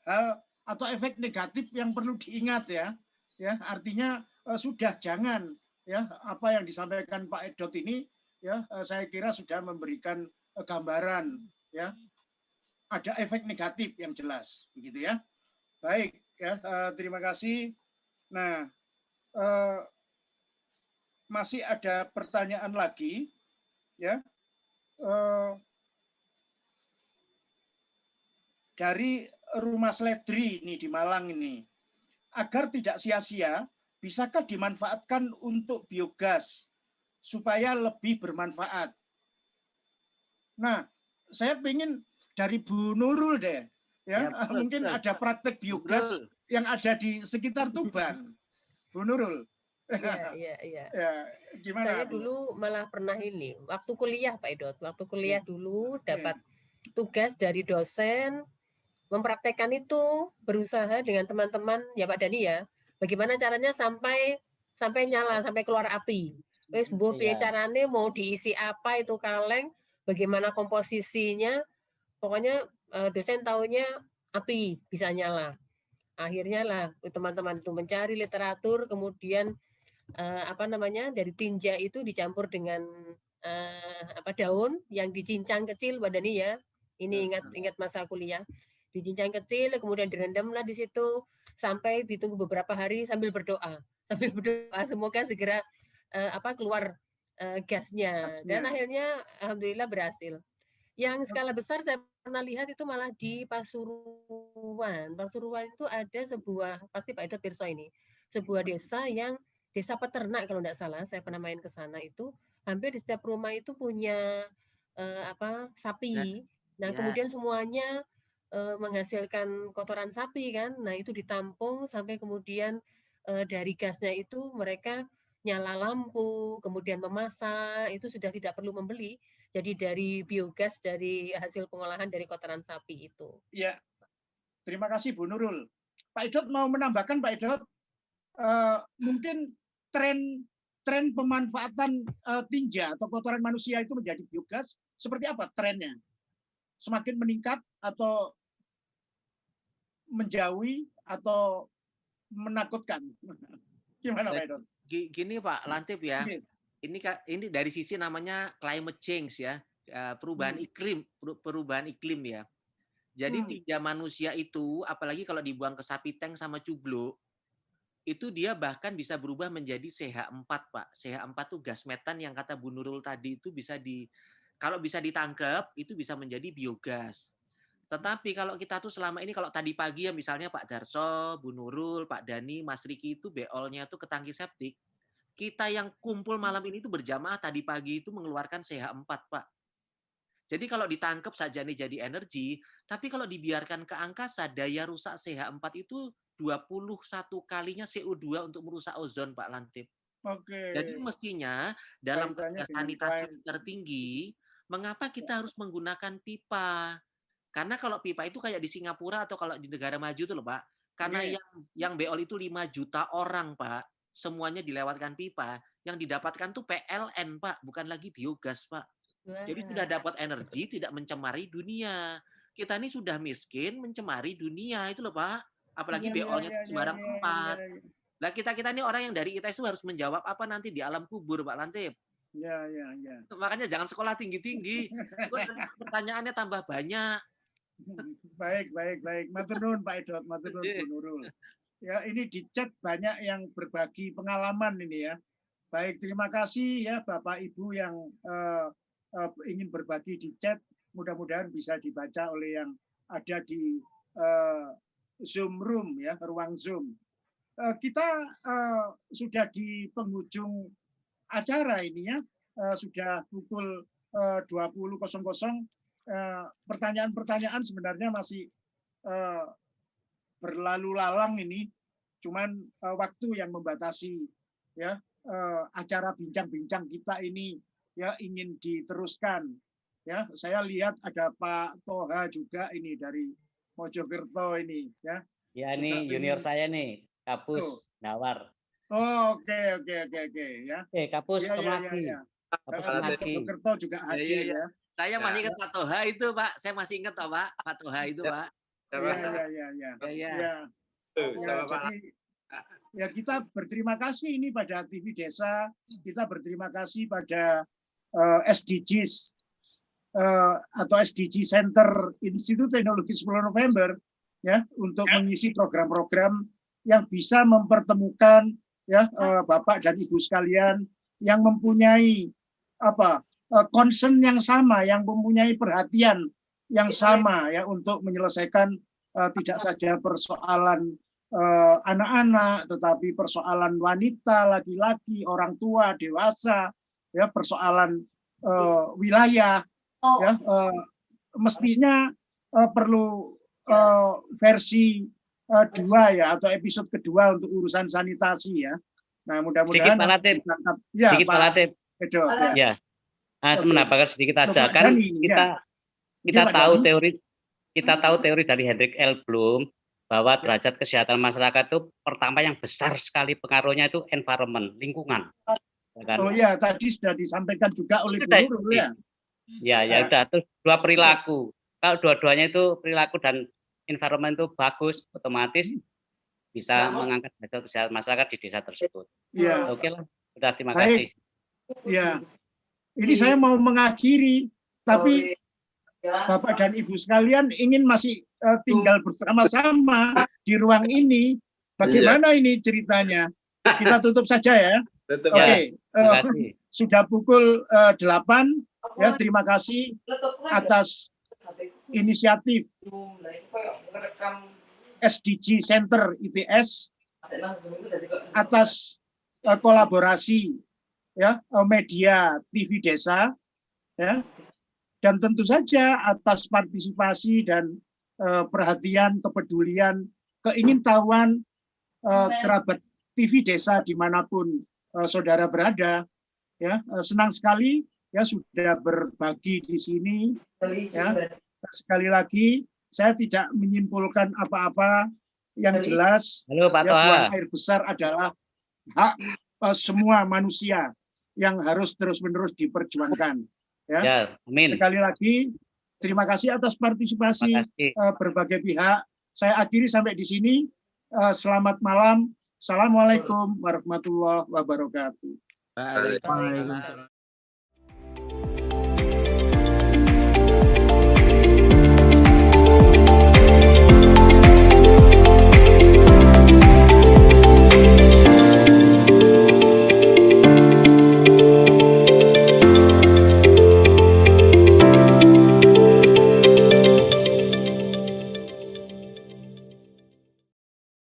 hal atau efek negatif yang perlu diingat ya. Ya, artinya sudah jangan ya apa yang disampaikan Pak Edot ini ya saya kira sudah memberikan gambaran ya ada efek negatif yang jelas, begitu ya. Baik, ya, terima kasih. Nah, masih ada pertanyaan lagi, ya, dari Rumah Sledri ini di Malang ini, agar tidak sia-sia, bisakah dimanfaatkan untuk biogas supaya lebih bermanfaat? Nah, saya ingin dari Bu Nurul deh, ya, betul, mungkin betul. ada praktek biogas yang ada di sekitar Tuban, Bu Nurul. Iya. Ya, gimana? Saya dulu malah pernah ini, waktu kuliah Pak Edot, waktu kuliah dulu dapat tugas dari dosen, mempraktekkan itu, berusaha dengan teman-teman, ya Pak Dani ya, bagaimana caranya sampai nyala, sampai keluar api. Wes mbuh piye carane, mau diisi apa itu kaleng, bagaimana komposisinya, pokoknya dosen taunya api bisa nyala. Akhirnya lah teman-teman itu mencari literatur, kemudian dari tinja itu dicampur dengan daun yang dicincang kecil Pak Dani ya. Ini ingat masa kuliah. Dicincang kecil, kemudian direndamlah di situ sampai ditunggu beberapa hari sambil berdoa. Sambil berdoa semoga segera keluar gasnya. Dan akhirnya alhamdulillah berhasil. Yang skala besar saya pernah lihat itu malah di Pasuruan. Pasuruan itu ada sebuah, pasti Pak Edot pirsa ini, sebuah desa yang desa peternak kalau tidak salah, saya pernah main ke sana itu, hampir di setiap rumah itu punya sapi. Nah, kemudian semuanya menghasilkan kotoran sapi kan. Nah, itu ditampung sampai kemudian dari gasnya itu mereka nyala lampu, kemudian memasak, itu sudah tidak perlu membeli. Jadi dari biogas dari hasil pengolahan dari kotoran sapi itu. Ya, terima kasih Bu Nurul. Pak Edot mau menambahkan, Pak Edot, mungkin tren pemanfaatan tinja atau kotoran manusia itu menjadi biogas seperti apa trennya? Semakin meningkat atau menjauhi atau menakutkan? Gimana Pak Edot? Gini Pak Lantip ya. Ini dari sisi namanya climate change ya, perubahan iklim ya. Jadi tinja manusia itu, apalagi kalau dibuang ke sapi tank sama cublo, itu dia bahkan bisa berubah menjadi CH4 Pak. CH4 itu gas metan yang kata Bu Nurul tadi itu kalau bisa ditangkap itu bisa menjadi biogas. Tetapi kalau kita tuh selama ini kalau tadi pagi ya misalnya Pak Darso, Bu Nurul, Pak Dani, Mas Riki itu beolnya tuh ke tangki septik. Kita yang kumpul malam ini itu berjamaah tadi pagi itu mengeluarkan CH4, Pak. Jadi kalau ditangkap saja nih jadi energi, tapi kalau dibiarkan ke angkasa, daya rusak CH4 itu 21 kalinya CO2 untuk merusak ozon, Pak Lantip. Oke. Jadi mestinya dalam sanitasi tertinggi, mengapa kita harus menggunakan pipa? Karena kalau pipa itu kayak di Singapura atau kalau di negara maju itu loh, Pak. Karena yang beol itu 5 juta orang, Pak. Semuanya dilewatkan pipa, yang didapatkan tuh PLN, Pak, bukan lagi biogas, Pak. Jadi sudah dapat energi, tidak mencemari dunia. Kita ini sudah miskin, mencemari dunia, itu loh, Pak. Apalagi BO-nya sembarang tempat. Nah, kita ini orang yang dari ITS itu harus menjawab apa nanti di alam kubur, Pak Lantip. Ya. Makanya jangan sekolah tinggi-tinggi. Pertanyaannya tambah banyak. Baik. Matur nuwun Pak Edot, matur nuwun Bu Nurul. Ya, ini di chat banyak yang berbagi pengalaman ini ya. Baik, terima kasih ya Bapak Ibu yang ingin berbagi di chat. Mudah-mudahan bisa dibaca oleh yang ada di Zoom room ya, ruang Zoom. Kita sudah di penghujung acara ini ya, sudah pukul 20.00. Pertanyaan-pertanyaan sebenarnya masih berlalu lalang ini, cuman waktu yang membatasi ya acara bincang-bincang kita ini ya ingin diteruskan ya. Saya lihat ada Pak Toha juga ini dari Mojokerto ini ya. Ya ini junior saya nih, Kapus Nawar. Oke ya. Kapus Kemaki. Kapus Mojokerto juga hadir ya. Saya masih ingat Pak Toha itu, Pak. Saya masih ingat toh, Pak. Pak Toha itu, Pak. Ya. Ya, kita berterima kasih ini pada TV Desa, kita berterima kasih pada SDGs atau SDG Center Institut Teknologi 10 November ya untuk mengisi program-program yang bisa mempertemukan ya Bapak dan Ibu sekalian yang mempunyai concern yang sama, yang mempunyai perhatian yang sama ya untuk menyelesaikan tidak saja persoalan anak-anak, tetapi persoalan wanita, laki-laki, orang tua, dewasa, ya persoalan wilayah, ya mestinya perlu versi 2 ya atau episode kedua untuk urusan sanitasi ya. Nah mudah-mudahan ya, sedikit Pak Latif. Ya. Menambahkan sedikit aja kan kita tahu teori dari Hendrik L. Bloom bahwa derajat kesehatan masyarakat itu pertama yang besar sekali pengaruhnya itu environment, lingkungan. Kan? Oh ya, tadi sudah disampaikan juga oleh guru ya. Ya udah, terus 2 perilaku. Kalau dua-duanya itu perilaku dan environment itu bagus, otomatis bisa mengangkat derajat kesehatan masyarakat di desa tersebut. Ya. Oke lah, sudah terima kasih. Ya, ini saya mau mengakhiri, tapi Bapak dan Ibu sekalian ingin masih tinggal bersama-sama di ruang ini. Bagaimana ini ceritanya? Kita tutup saja ya. Oke, sudah pukul 8. Ya, terima kasih atas inisiatif SDG Center ITS, atas kolaborasi ya media TV Desa ya. Dan tentu saja atas partisipasi dan perhatian, kepedulian, keingintahuan kerabat TV Desa dimanapun saudara berada, ya senang sekali ya sudah berbagi di sini. Ya. Sekali lagi saya tidak menyimpulkan apa-apa, yang jelas Halo, Pak ya, buang air besar adalah hak semua manusia yang harus terus-menerus diperjuangkan. Ya, amin. Sekali lagi, terima kasih atas partisipasi berbagai pihak. Saya akhiri sampai di sini. Selamat malam. Assalamualaikum warahmatullahi wabarakatuh. Waalaikumsalam.